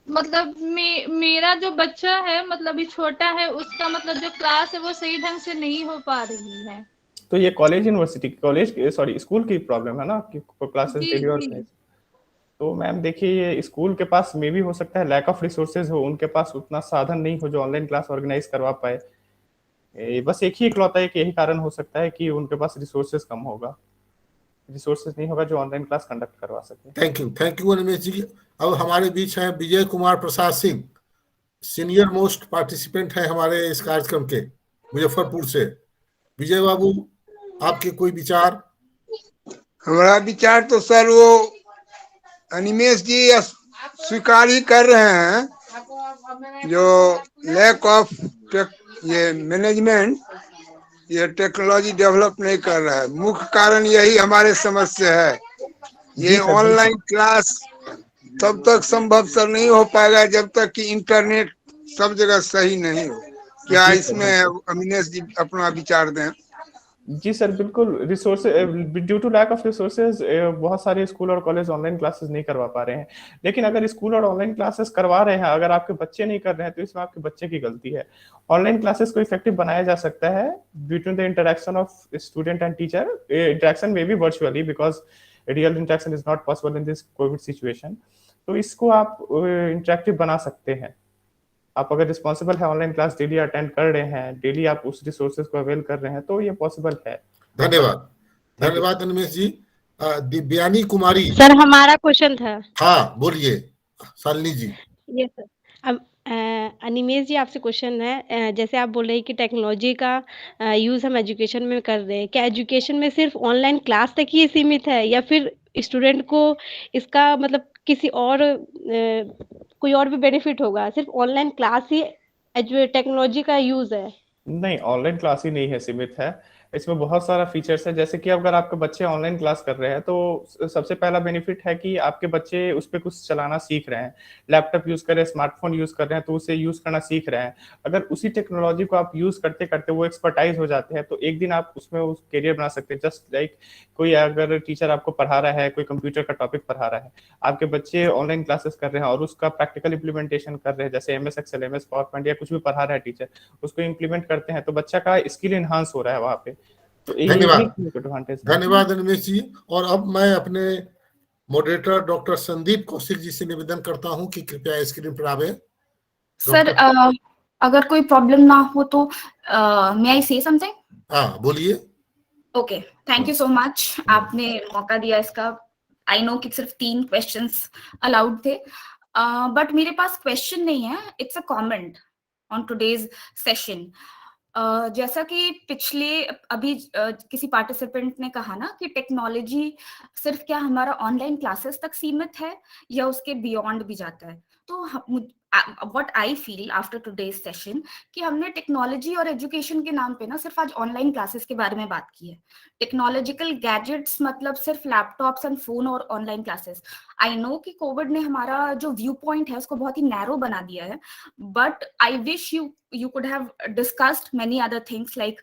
मतलब मेरा जो बच्चा है मतलब अभी छोटा है, उसका मतलब जो क्लास है वो सही ढंग से नहीं हो पा रही है। तो ये college university college sorry school की प्रॉब्लम है ना कि क्लासेस जी डेली और जी तो मैम देखिए, ये स्कूल के पास मे भी हो सकता है लैक ऑफ रिसोर्सेज हो, उनके पास उतना साधन नहीं हो जो ऑनलाइन क्लास ऑर्गेनाइज करवा पाए। बस एक ही इकलौता एक यही कारण हो सकता है कि उनके पास रिसोर्सेज कम होगा, रिसोर्सेज नहीं होगा जो ऑनलाइन क्लास कंडक्ट करवा सके। थैंक यू अनिमेश जी। अब हमारे बीच हैं Vijay Kumar Prasad Singh, senior most participant है हमारे इस कार्यक्रम के, मुजफ्फरपुर से। विजय बाबू, आपके कोई विचार? हमारा विचार तो सर वो अनिमेश जी स्वीकार ही कर रहे हैं जो लैक ऑफ ये मैनेजमेंट, ये टेक्नोलॉजी डेवलप नहीं कर रहा है। मुख्य कारण यही हमारे समझ से है। ये जी सर, ऑनलाइन क्लास तब तक संभव सर नहीं हो पाएगा जब तक कि इंटरनेट सब जगह सही नहीं हो। क्या जी सर, इसमें अविनेश जी अपना विचार दें? जी सर बिल्कुल। Resources due to lack of resources बहुत सारे स्कूल और कॉलेज ऑनलाइन क्लासेस नहीं करवा पा रहे हैं। लेकिन अगर स्कूल और ऑनलाइन क्लासेस करवा रहे हैं, अगर आपके बच्चे नहीं कर रहे हैं तो इसमें आपके बच्चे की गलती है। ऑनलाइन क्लासेस को इफेक्टिव बनाया जा सकता है between the interaction of student and teacher. Interaction में भी virtually, because real interaction is not possible in this Covid situation. तो इसको आप इंटरेक्टिव बना सकते हैं। आप अगर रिस्पॉन्सिबल है, ऑनलाइन क्लास डेली अटेंड कर रहे हैं, डेली आप उस रिसोर्सेज को अवेल कर रहे हैं, तो ये पॉसिबल है। धन्यवाद। Thank you. धन्यवाद अनिमेश जी। दिव्यानी कुमारी। सर हमारा क्वेश्चन था। हाँ बोलिए शालिनी जी। ये सर अब अनिमेश जी आपसे क्वेश्चन है, जैसे आप बोल रहे हैं कि टेक्नोलॉजी का यूज़ हम एजुकेशन में कर रहे हैं, क्या एजुकेशन में सिर्फ ऑनलाइन क्लास तक ही सीमित है या फिर स्टूडेंट को इसका मतलब किसी और कोई और भी बेनिफिट होगा? सिर्फ ऑनलाइन क्लास ही टेक्नोलॉजी का यूज़ है? नहीं, ऑनलाइन क्लास ही नहीं है, सीमित है। इसमें बहुत सारा फीचर्स है। जैसे कि अगर आपके बच्चे ऑनलाइन क्लास कर रहे हैं तो सबसे पहला बेनिफिट है कि आपके बच्चे उस पर कुछ चलाना सीख रहे हैं। लैपटॉप यूज कर रहे हैं, स्मार्टफोन यूज कर रहे हैं, तो उसे यूज करना सीख रहे हैं। अगर उसी टेक्नोलॉजी को आप यूज करते करते वो एक्सपर्टाइज हो जाते हैं तो एक दिन आप उसमें उस करियर बना सकते हैं। जस्ट लाइक कोई अगर टीचर आपको पढ़ा रहा है, कोई कंप्यूटर का टॉपिक पढ़ा रहा है, आपके बच्चे ऑनलाइन क्लासेस कर रहे हैं और उसका प्रैक्टिकल इंप्लीमेंटेशन कर रहे हैं, जैसे MS Excel, MS PowerPoint या कुछ भी पढ़ा रहा है टीचर, उसको इंप्लीमेंट करते हैं, तो बच्चा का स्किल इनहांस हो रहा है वहाँ पे। तो ये धन्यवाद। एडवांटेज है। धन्यवाद अनिमेश जी। और अब मैं अपने मॉडरेटर डॉक्टर संदीप कौशिक जी से निवेदन करता हूं कि कृपया स्क्रीन पर आवे। सर अगर कोई प्रॉब्लम ना हो तो मे आई से समथिंग? हाँ बोलिए। Okay, thank you so much, आपने मौका दिया इसका। आई नो कि सिर्फ 3 क्वेश्चंस अलाउड थे, बट मेरे पास क्वेश्चन नहीं है, it's a comment on today's session. जैसा कि पिछले अभी किसी पार्टिसिपेंट ने कहा ना कि टेक्नोलॉजी सिर्फ क्या हमारा ऑनलाइन क्लासेस तक सीमित है या उसके बियॉन्ड भी जाता है। तो what I feel after today's session कि हमने टेक्नोलॉजी और एजुकेशन के नाम पे ना सिर्फ आज ऑनलाइन क्लासेस के बारे में बात की है। टेक्नोलॉजिकल गैजेट्स मतलब सिर्फ लैपटॉप्स एंड फोन और ऑनलाइन क्लासेस। आई नो कि कोविड ने हमारा जो व्यू पॉइंट है उसको बहुत ही नैरो बना दिया है, but I wish you could have discussed many other things like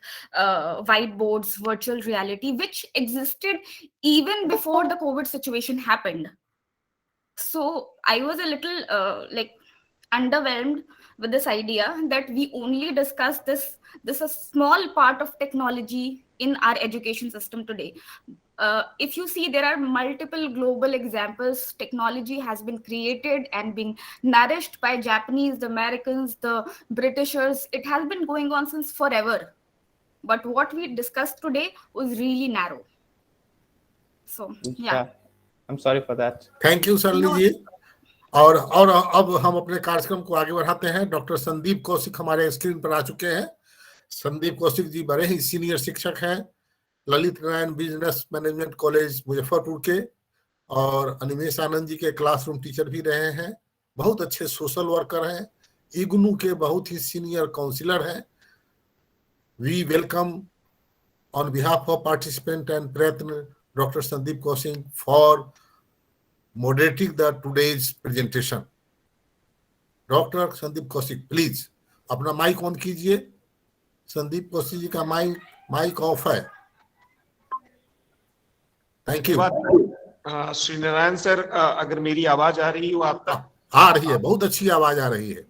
whiteboards, virtual reality, which existed even before the COVID situation happened. So I was a little like underwhelmed with this idea that we only discuss this a small part of technology in our education system today. If you see, there are multiple global examples. Technology has been created and been nourished by Japanese, the Americans, the Britishers. It has been going on since forever. But what we discussed today was really narrow. So yeah. I'm sorry for that. Thank you Shalini ji. और अब हम अपने कार्यक्रम को आगे बढ़ाते हैं। Doctor Sandeep Kaushik हमारे स्क्रीन पर आ चुके हैं। संदीप कौशिक जी बड़े ही सीनियर शिक्षक हैं Lalit Narayan business management college Muzaffarpur के, और अनिमेश आनंद जी के क्लासरूम टीचर भी रहे हैं। बहुत अच्छे सोशल वर्कर हैं, इग्नू के बहुत ही सीनियर काउंसिलर हैं। We welcome on behalf of participant and Prayatna Dr. Sandeep Kaushik for moderating the today's presentation. Dr. Sandeep Kaushik, please अपना माइक ऑन कीजिए। संदीप कौशिक जी का माइक ऑफ है। Thank you. Shri Narayan sir, अगर मेरी आवाज आ रही हो आप तक? आ रही है, बहुत अच्छी आवाज आ रही है।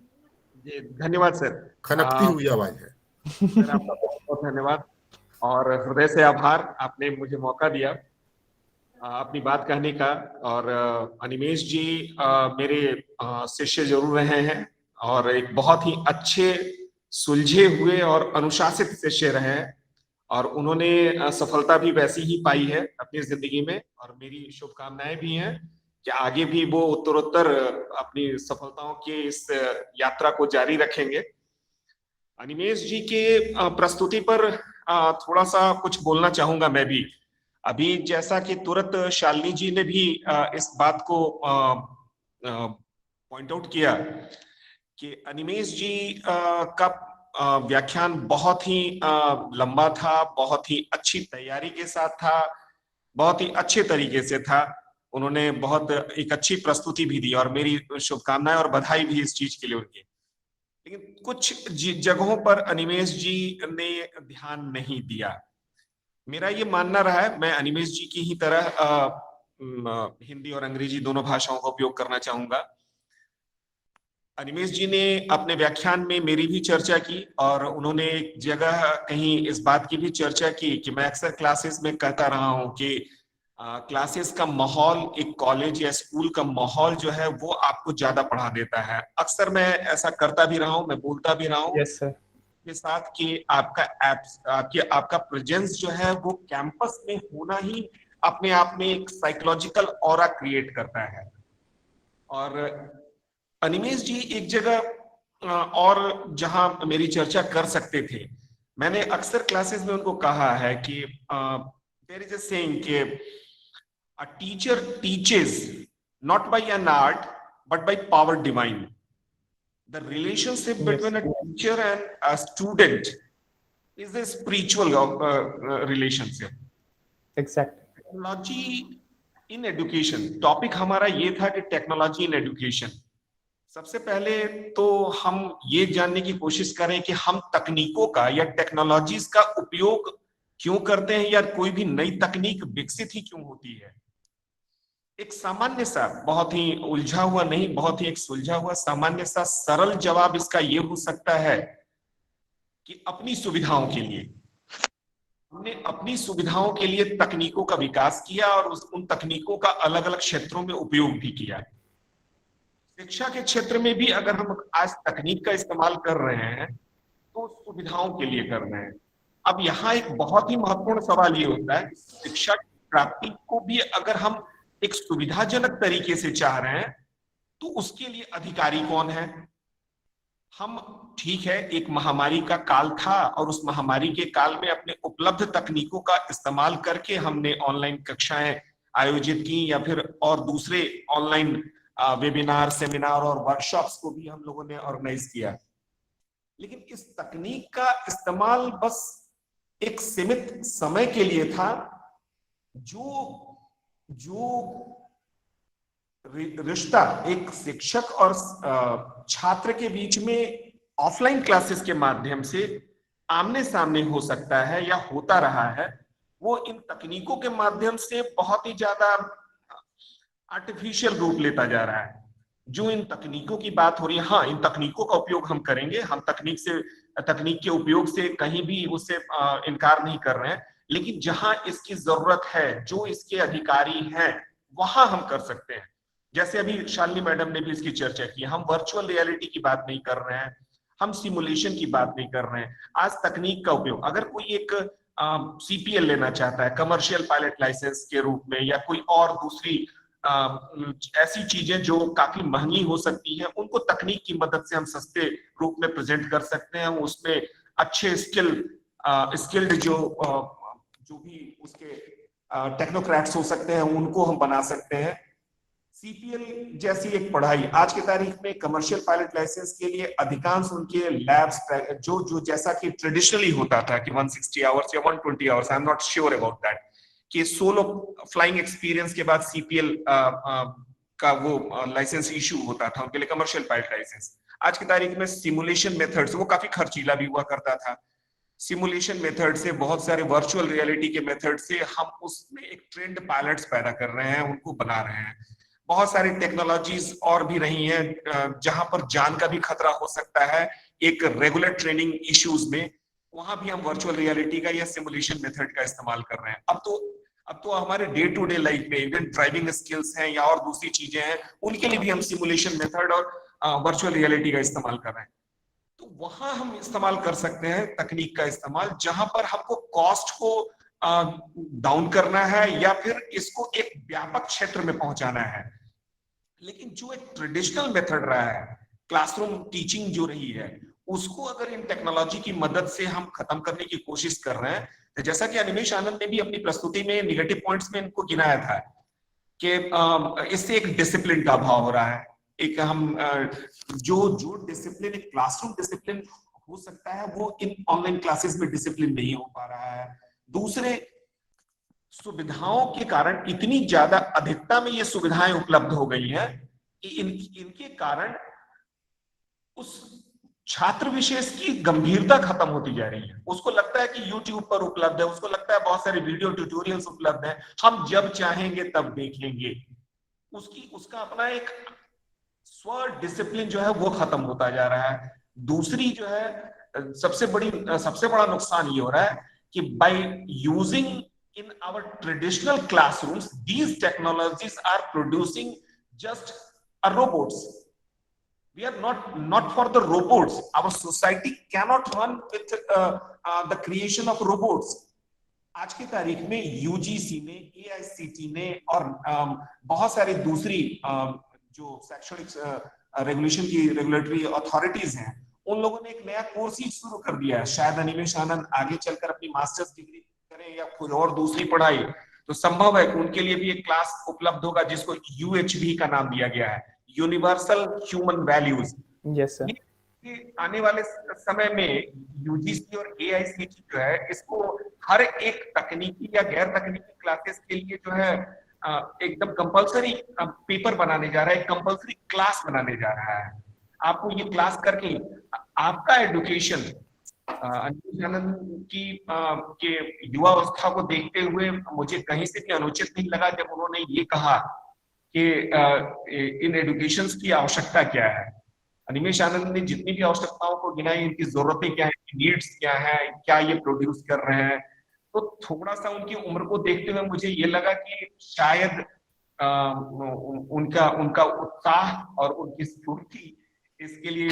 जी धन्यवाद सर। खनकती हुई आवाज है। सर आपका बहुत बहुत धन्यवाद और हृदय से आभार, आपने मुझे मौका दिया अपनी बात कहने का। और अनिमेश जी मेरे शिष्य जरूर रहे हैं और एक बहुत ही अच्छे सुलझे हुए और अनुशासित शिष्य रहे हैं, और उन्होंने सफलता भी वैसी ही पाई है अपनी जिंदगी में, और मेरी शुभकामनाएं भी हैं कि आगे भी वो उत्तरोत्तर अपनी सफलताओं के इस यात्रा को जारी रखेंगे। अनिमेश जी के प्रस्तुति पर थोड़ा सा कुछ बोलना चाहूंगा मैं भी। अभी जैसा कि तुरंत शालिनी जी ने भी इस बात को पॉइंट आउट किया कि अनिमेश जी का व्याख्यान बहुत ही लंबा था, बहुत ही अच्छी तैयारी के साथ था, बहुत ही अच्छे तरीके से था। उन्होंने बहुत एक अच्छी प्रस्तुति भी दी और मेरी शुभकामनाएं और बधाई भी इस चीज के लिए उनकी। लेकिन कुछ जगहों पर अनिमेश जी ने ध्यान नहीं दिया। मेरा ये मानना रहा है, मैं अनिमेश जी की ही तरह हिंदी और अंग्रेजी दोनों भाषाओं का उपयोग करना चाहूंगा। अनिमेश जी ने अपने व्याख्यान में मेरी भी चर्चा की और उन्होंने एक जगह कहीं इस बात की भी चर्चा की कि मैं अक्सर क्लासेस में कहता रहा हूं कि क्लासेस का माहौल, एक कॉलेज या स्कूल का माहौल जो है वो आपको ज्यादा पढ़ा देता है। अक्सर मैं ऐसा करता भी रहा हूं, मैं बोलता भी रहा हूं। Yes sir. के साथ कि आपका प्रेजेंस जो है वो कैंपस में होना ही अपने आप में एक साइकोलॉजिकल ऑरा क्रिएट करता है। और अनिमेश जी एक जगह और जहां मेरी चर्चा कर सकते थे, मैंने अक्सर क्लासेस में उनको कहा है कि देयर इज अ सेइंग कि a teacher teaches not by an art but by power divine. The relationship between a teacher and a student is a spiritual relationship. Exactly. Technology in education. Topic हमारा ये था कि technology in education. सबसे पहले तो हम ये जानने की कोशिश करें कि हम तकनीकों का या टेक्नोलॉजीज का उपयोग क्यों करते हैं, या कोई भी नई तकनीक विकसित ही क्यों होती है। एक सामान्य सा, बहुत ही उलझा हुआ नहीं, बहुत ही एक सुलझा हुआ सामान्य सा सरल जवाब इसका ये हो सकता है कि अपनी सुविधाओं के लिए हमने अपनी सुविधाओं के लिए तकनीकों का विकास किया और उन तकनीकों का अलग अलग क्षेत्रों में उपयोग भी किया। शिक्षा के क्षेत्र में भी अगर हम आज तकनीक का इस्तेमाल कर रहे हैं तो सुविधाओं के लिए कर रहे हैं। अब यहाँ एक बहुत ही महत्वपूर्ण सवाल ये होता है, शिक्षा की प्राप्ति को भी अगर हम एक सुविधाजनक तरीके से चाह रहे हैं तो उसके लिए अधिकारी कौन है। हम ठीक है, एक महामारी का काल था और उस महामारी के काल में अपने उपलब्ध तकनीकों का इस्तेमाल करके हमने ऑनलाइन कक्षाएं आयोजित की या फिर और दूसरे ऑनलाइन वेबिनार, सेमिनार और वर्कशॉप्स को भी हम लोगों ने ऑर्गेनाइज किया। लेकिन इस तकनीक का इस्तेमाल बस एक सीमित समय के लिए था। जो रिश्ता एक शिक्षक और छात्र के बीच में ऑफलाइन क्लासेस के माध्यम से आमने सामने हो सकता है या होता रहा है, वो इन तकनीकों के माध्यम से बहुत ही ज्यादा आर्टिफिशियल रूप लेता जा रहा है। जो इन तकनीकों की बात हो रही है, हाँ इन तकनीकों का उपयोग हम करेंगे, हम तकनीक के उपयोग से कहीं भी उससे इनकार नहीं कर रहे हैं, लेकिन जहां इसकी जरूरत है, जो इसके अधिकारी हैं, वहां हम कर सकते हैं। जैसे अभी शालिनी मैडम ने भी इसकी चर्चा की, हम वर्चुअल रियलिटी की बात नहीं कर रहे हैं, हम सिमुलेशन की बात नहीं कर रहे हैं। आज तकनीक का उपयोग, अगर कोई एक सीपीएल लेना चाहता है, कमर्शियल पायलट लाइसेंस के रूप में, या कोई और दूसरी ऐसी चीजें जो काफी महंगी हो सकती हैं, उनको तकनीक की मदद से हम सस्ते रूप में प्रेजेंट कर सकते हैं। उसमें अच्छे स्किल्ड जो भी उसके टेक्नोक्रेट्स हो सकते हैं, उनको हम बना सकते हैं। सीपीएल जैसी एक पढ़ाई आज की तारीख में कमर्शियल पायलट लाइसेंस के लिए अधिकांश उनके लैब्स जो जैसा कि ट्रेडिशनली होता था कि 160 आवर्स या 120 hours, I am not sure about that, कि सोलो फ्लाइंग एक्सपीरियंस के बाद सीपीएल का वो लाइसेंस इशू होता था उनके लिए, कमर्शियल पायलट लाइसेंस। आज की तारीख में सिमुलेशन मेथड्स, वो काफी खर्चीला भी हुआ करता था, सिमुलेशन मेथड से, बहुत सारे वर्चुअल रियलिटी के मेथड से हम उसमें एक ट्रेंड पायलट्स पैदा कर रहे हैं, उनको बना रहे हैं। बहुत सारी टेक्नोलॉजीज और भी रही हैं जहां पर जान का भी खतरा हो सकता है एक रेगुलर ट्रेनिंग इश्यूज में, वहां भी हम वर्चुअल रियलिटी का या सिमुलेशन मेथड का इस्तेमाल कर रहे हैं। अब तो हमारे डे टू डे लाइफ में इवन ड्राइविंग स्किल्स हैं या और दूसरी चीजें हैं, उनके लिए भी हम सिमुलेशन मेथड और वर्चुअल रियलिटी का इस्तेमाल कर रहे हैं। तो वहां हम इस्तेमाल कर सकते हैं तकनीक का इस्तेमाल, जहां पर हमको कॉस्ट को डाउन करना है या फिर इसको एक व्यापक क्षेत्र में पहुंचाना है। लेकिन जो एक ट्रेडिशनल मेथड रहा है, क्लासरूम टीचिंग जो रही है, उसको अगर इन टेक्नोलॉजी की मदद से हम खत्म करने की कोशिश कर रहे हैं, तो जैसा कि अनिमेश आनंद ने भी अपनी प्रस्तुति में निगेटिव पॉइंट्स में इनको गिनाया था कि इससे एक डिसिप्लिन का अभाव हो रहा है। एक हम जो डिसिप्लिन, एक क्लासरूम डिसिप्लिन हो सकता है, वो इन ऑनलाइन क्लासेस में डिसिप्लिन नहीं हो पा रहा है। दूसरे, सुविधाओं के कारण इतनी ज्यादा अधिकता में ये सुविधाएं उपलब्ध हो गई हैं कि इनके कारण उस छात्र विशेष की गंभीरता खत्म होती जा रही है। उसको लगता है कि YouTube पर उपलब्ध है, उसको लगता है बहुत सारे वीडियो ट्यूटोरियल्स उपलब्ध हैं, हम जब चाहेंगे तब देख लेंगे। उसका अपना एक स्व डिसिप्लिन जो है वो खत्म होता जा रहा है। दूसरी जो है सबसे बड़ा नुकसान ये हो रहा है कि by using in our traditional classrooms, these technologies are producing just a robots. We are not for the robots. Our society cannot run with the creation of robots. आज की तारीख में यूजीसी ने, एआईसीटी ने और बहुत सारी दूसरी जो शैक्षणिक रेगुलेशन की रेगुलेटरी अथॉरिटीज हैं, उन लोगों ने एक नया कोर्स ही शुरू कर दिया है। शायद अनिमेश आनंद आगे चलकर अपनी मास्टर्स डिग्री करें या कोई और दूसरी पढ़ाई, तो संभव है कि उनके लिए भी एक क्लास उपलब्ध होगा जिसको यूएचवी का नाम दिया गया है, universal human values. Yes sir. आने वाले समय में यूजीसी और एआईसीटी जो है, इसको हर एक तकनीकी या गैर तकनीकी क्लासेस के लिए जो है एकदम कंपलसरी पेपर बनाने जा रहा है, कंपलसरी क्लास बनाने जा रहा है। आपको ये क्लास करके आपका एडुकेशन, अनिमेश आनंद की के युवा अवस्था को देखते हुए मुझे कहीं से भी अनुचित नहीं लगा जब उन्होंने ये कहा कि इन एडुकेशंस की आवश्यकता क्या है। अनिमेश आनंद ने जितनी भी आवश्यकताओं को गिनाई, इनकी जरूरतें क्या है, नीड्स क्या है, क्या ये प्रोड्यूस कर रहे हैं, तो थोड़ा सा उनकी उम्र को देखते हुए मुझे ये लगा कि शायद उनका उत्साह और उनकी स्फूर्ति इसके लिए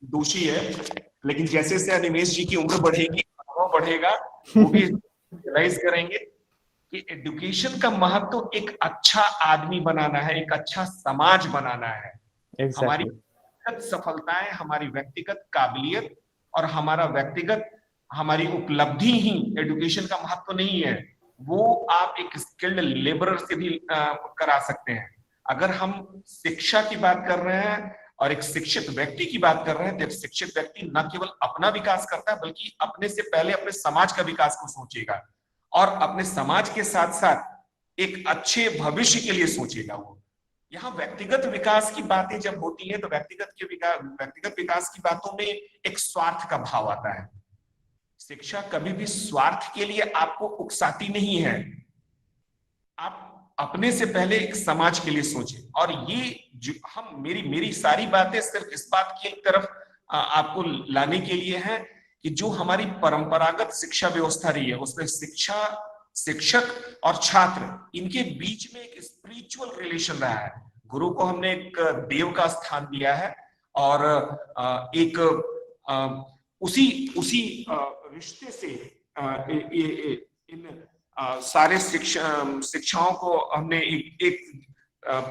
दोषी है। लेकिन जैसे जैसे अनिमेश जी की उम्र बढ़ेगी, अनुभव बढ़ेगा, वो भी रियलाइज करेंगे कि एजुकेशन का महत्व एक अच्छा आदमी बनाना है, एक अच्छा समाज बनाना है। Exactly. हमारी व्यक्तिगत सफलताएं, हमारी व्यक्तिगत काबिलियत और हमारी उपलब्धि ही एजुकेशन का महत्व नहीं है। वो आप एक स्किल्ड लेबरर से भी करा सकते हैं। अगर हम शिक्षा की बात कर रहे हैं और एक शिक्षित व्यक्ति की बात कर रहे हैं, तो एक शिक्षित व्यक्ति न केवल अपना विकास करता है बल्कि अपने से पहले अपने समाज का विकास को सोचेगा और अपने समाज के साथ साथ एक अच्छे भविष्य के लिए सोचेगा। वो यहाँ व्यक्तिगत विकास की बातें जब होती है तो व्यक्तिगत विकास की बातों में एक स्वार्थ का भाव आता है। शिक्षा कभी भी स्वार्थ के लिए आपको उकसाती नहीं है। आप अपने से पहले एक समाज के लिए सोचें। और ये जो मेरी सारी बातें सिर्फ इस बात की एक तरफ आपको लाने के लिए है कि जो हमारी परंपरागत शिक्षा व्यवस्था रही है, उसमें शिक्षक और छात्र, इनके बीच में एक स्पिरिचुअल रिलेशन रहा है। गुरु को हमने एक देव का स्थान दिया है और एक उसी उसी रिश्ते से इन सारे शिक्षाओं को हमने एक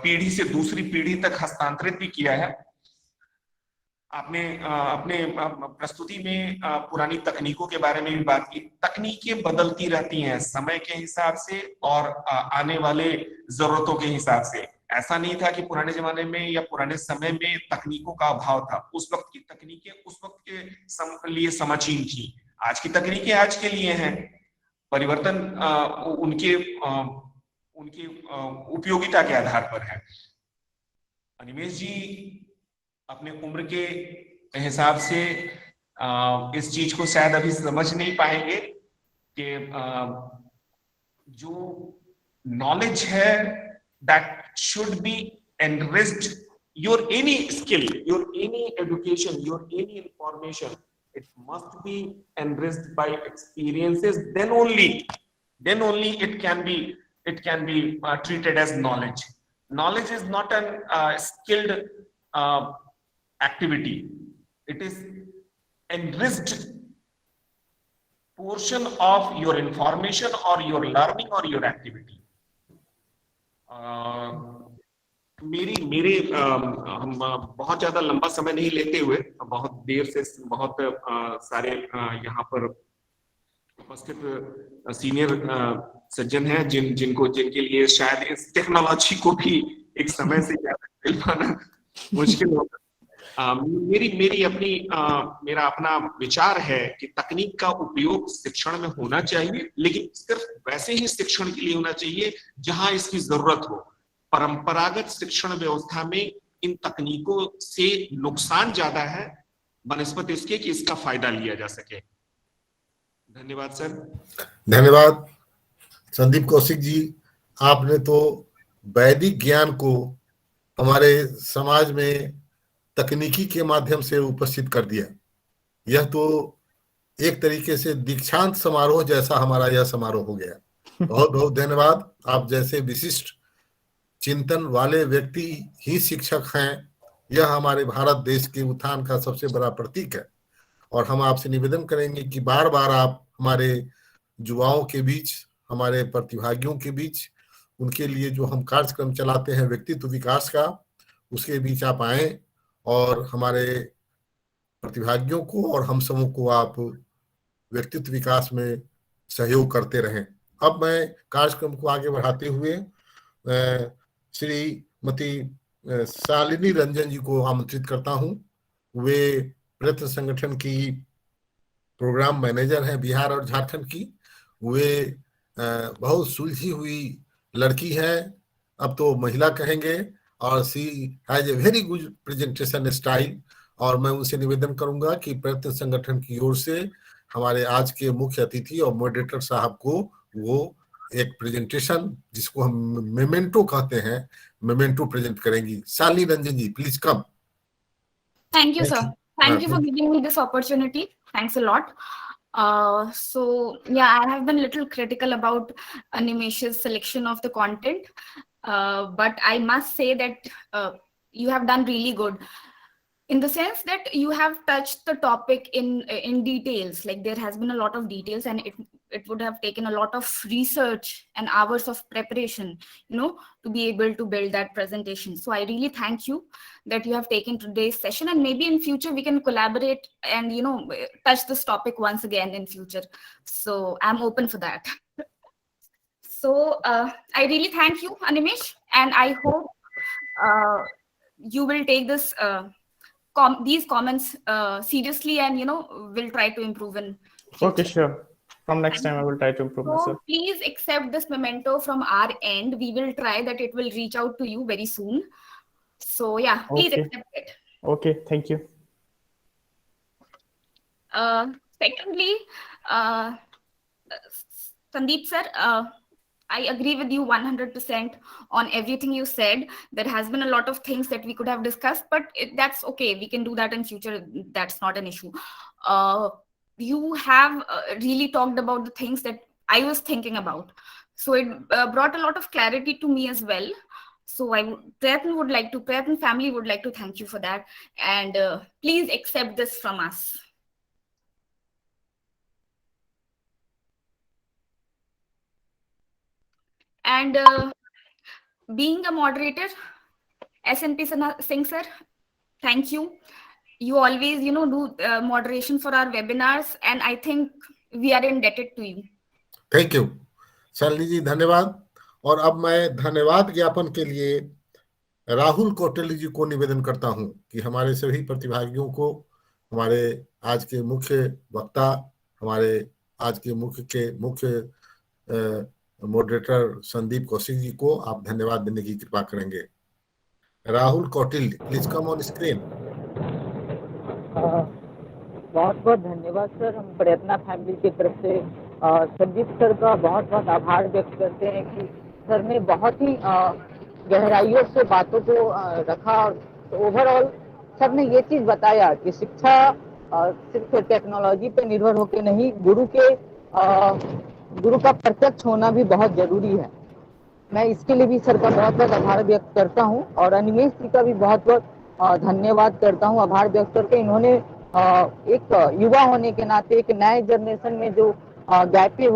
पीढ़ी से दूसरी पीढ़ी तक हस्तांतरित भी किया है। आपने अपने प्रस्तुति में पुरानी तकनीकों के बारे में भी बात की। तकनीकें बदलती रहती हैं समय के हिसाब से और आने वाले जरूरतों के हिसाब से। ऐसा नहीं था कि पुराने जमाने में या पुराने समय में तकनीकों का अभाव था। उस वक्त की तकनीकें उस वक्त के लिए समचीन थी। आज की तकनीकें आज के लिए हैं। परिवर्तन उनके उपयोगिता के आधार पर है। अनिमेष जी अपने उम्र के हिसाब से इस चीज को शायद अभी समझ नहीं पाएंगे कि जो नॉलेज है that should be enriched, your any skill, your any education, your any information, it must be enriched by experiences. Then only it can be treated as knowledge. Knowledge is not an skilled activity. It is enriched portion of your information or your learning or your activity. हम बहुत ज्यादा लंबा समय नहीं लेते हुए, बहुत देर से बहुत सारे यहाँ पर उपस्थित सीनियर सज्जन हैं जिनके लिए शायद इस टेक्नोलॉजी को भी एक समय से ज्यादा मिल पाना मुश्किल होगा। मेरा अपना विचार है कि तकनीक का उपयोग शिक्षण में होना चाहिए, लेकिन सिर्फ वैसे ही शिक्षण के लिए होना चाहिए जहां इसकी जरूरत हो। परंपरागत शिक्षण व्यवस्था में इन तकनीकों से नुकसान ज्यादा है बनस्पत इसके कि इसका फायदा लिया जा सके। धन्यवाद सर। धन्यवाद संदीप कौशिक जी। आपने तो वैदिक ज्ञान को हमारे समाज में तकनीकी के माध्यम से उपस्थित कर दिया। यह तो एक तरीके से दीक्षांत समारोह जैसा हमारा यह समारोह हो गया। बहुत बहुत धन्यवाद। आप जैसे विशिष्ट चिंतन वाले व्यक्ति ही शिक्षक हैं, यह हमारे भारत देश के उत्थान का सबसे बड़ा प्रतीक है। और हम आपसे निवेदन करेंगे कि बार बार आप हमारे युवाओं के बीच, हमारे प्रतिभागियों के बीच, उनके लिए जो हम कार्यक्रम चलाते हैं व्यक्तित्व विकास का, उसके बीच आप आए और हमारे प्रतिभागियों को और हम सबों को आप व्यक्तित्व विकास में सहयोग करते रहें। अब मैं कार्यक्रम को आगे बढ़ाते हुए श्रीमती शालिनी रंजन जी को आमंत्रित करता हूं। वे प्रयत्न संगठन की प्रोग्राम मैनेजर हैं बिहार और झारखंड की। वे बहुत सुलझी हुई लड़की है, अब तो महिला कहेंगे, और she has a very good presentation style. और मैं उनसे निवेदन करूंगा कि प्रयत्न संगठन की ओर से हमारे आज के मुख्य अतिथि और मॉडरेटर साहब को वो एक प्रेजेंटेशन, जिसको हम मेमेंटो कहते हैं, मेमेंटो प्रेजेंट करेंगी। Shalini Ranjan ji, please come. Thank you, sir. Thank you for giving me this opportunity. Thanks a lot. So yeah, I have been a little critical about Animesh's selection of the content, but I must say that you have done really good, in the sense that you have touched the topic in details. Like, there has been a lot of details, and it would have taken a lot of research and hours of preparation, to be able to build that presentation. So I really thank you that you have taken today's session, and maybe in future we can collaborate and touch this topic once again in future. So I'm open for that. So I really thank you, Animesh, and I hope you will take this these comments seriously, and will try to improve in future. Okay, sure. From next time I will try to improve So myself. please accept this memento from our end. We will try that it will reach out to you very soon. So yeah, please Okay. accept it. Okay, thank you. Secondly, Sandeep sir, I agree with you 100% on everything you said. There has been a lot of things that we could have discussed, but that's okay. We can do that in future. That's not an issue. You have really talked about the things that I was thinking about. So it brought a lot of clarity to me as well. So Prayatn family would like to thank you for that. And please accept this from us. And being a moderator, SMP Singh sir, thank you. You always, do moderation for our webinars, and I think we are indebted to you. Thank you Shalini ji, धन्यवाद। और अब मैं धन्यवाद ज्ञापन के लिए राहुल कौटिल्य जी को निवेदन करता हूं कि हमारे सभी प्रतिभागियों को, हमारे आज के मुख्य वक्ता, हमारे आज के मुख्य मॉडरेटर संदीप कौशिक जी को आप धन्यवाद देने की कृपा करेंगे। Rahul Kautilya, please come on screen. बहुत बहुत धन्यवाद सर। हम प्रयत्ना फैमिली की तरफ से संदीप सर का बहुत बहुत आभार व्यक्त करते हैं कि सर ने बहुत ही गहराइयों से बातों को रखा। ओवरऑल सर ने ये चीज बताया कि शिक्षा सिर्फ टेक्नोलॉजी पे निर्भर होकर नहीं, गुरु का प्रत्यक्ष होना भी बहुत जरूरी है। मैं इसके लिए भी सर का बहुत बहुत आभार व्यक्त करता हूँ और अनिमेश जी का भी बहुत बहुत धन्यवाद करता हूँ, आभार व्यक्त करके। इन्होंने एक युवा होने के नाते एक नए जनरेशन में जो गैपें हो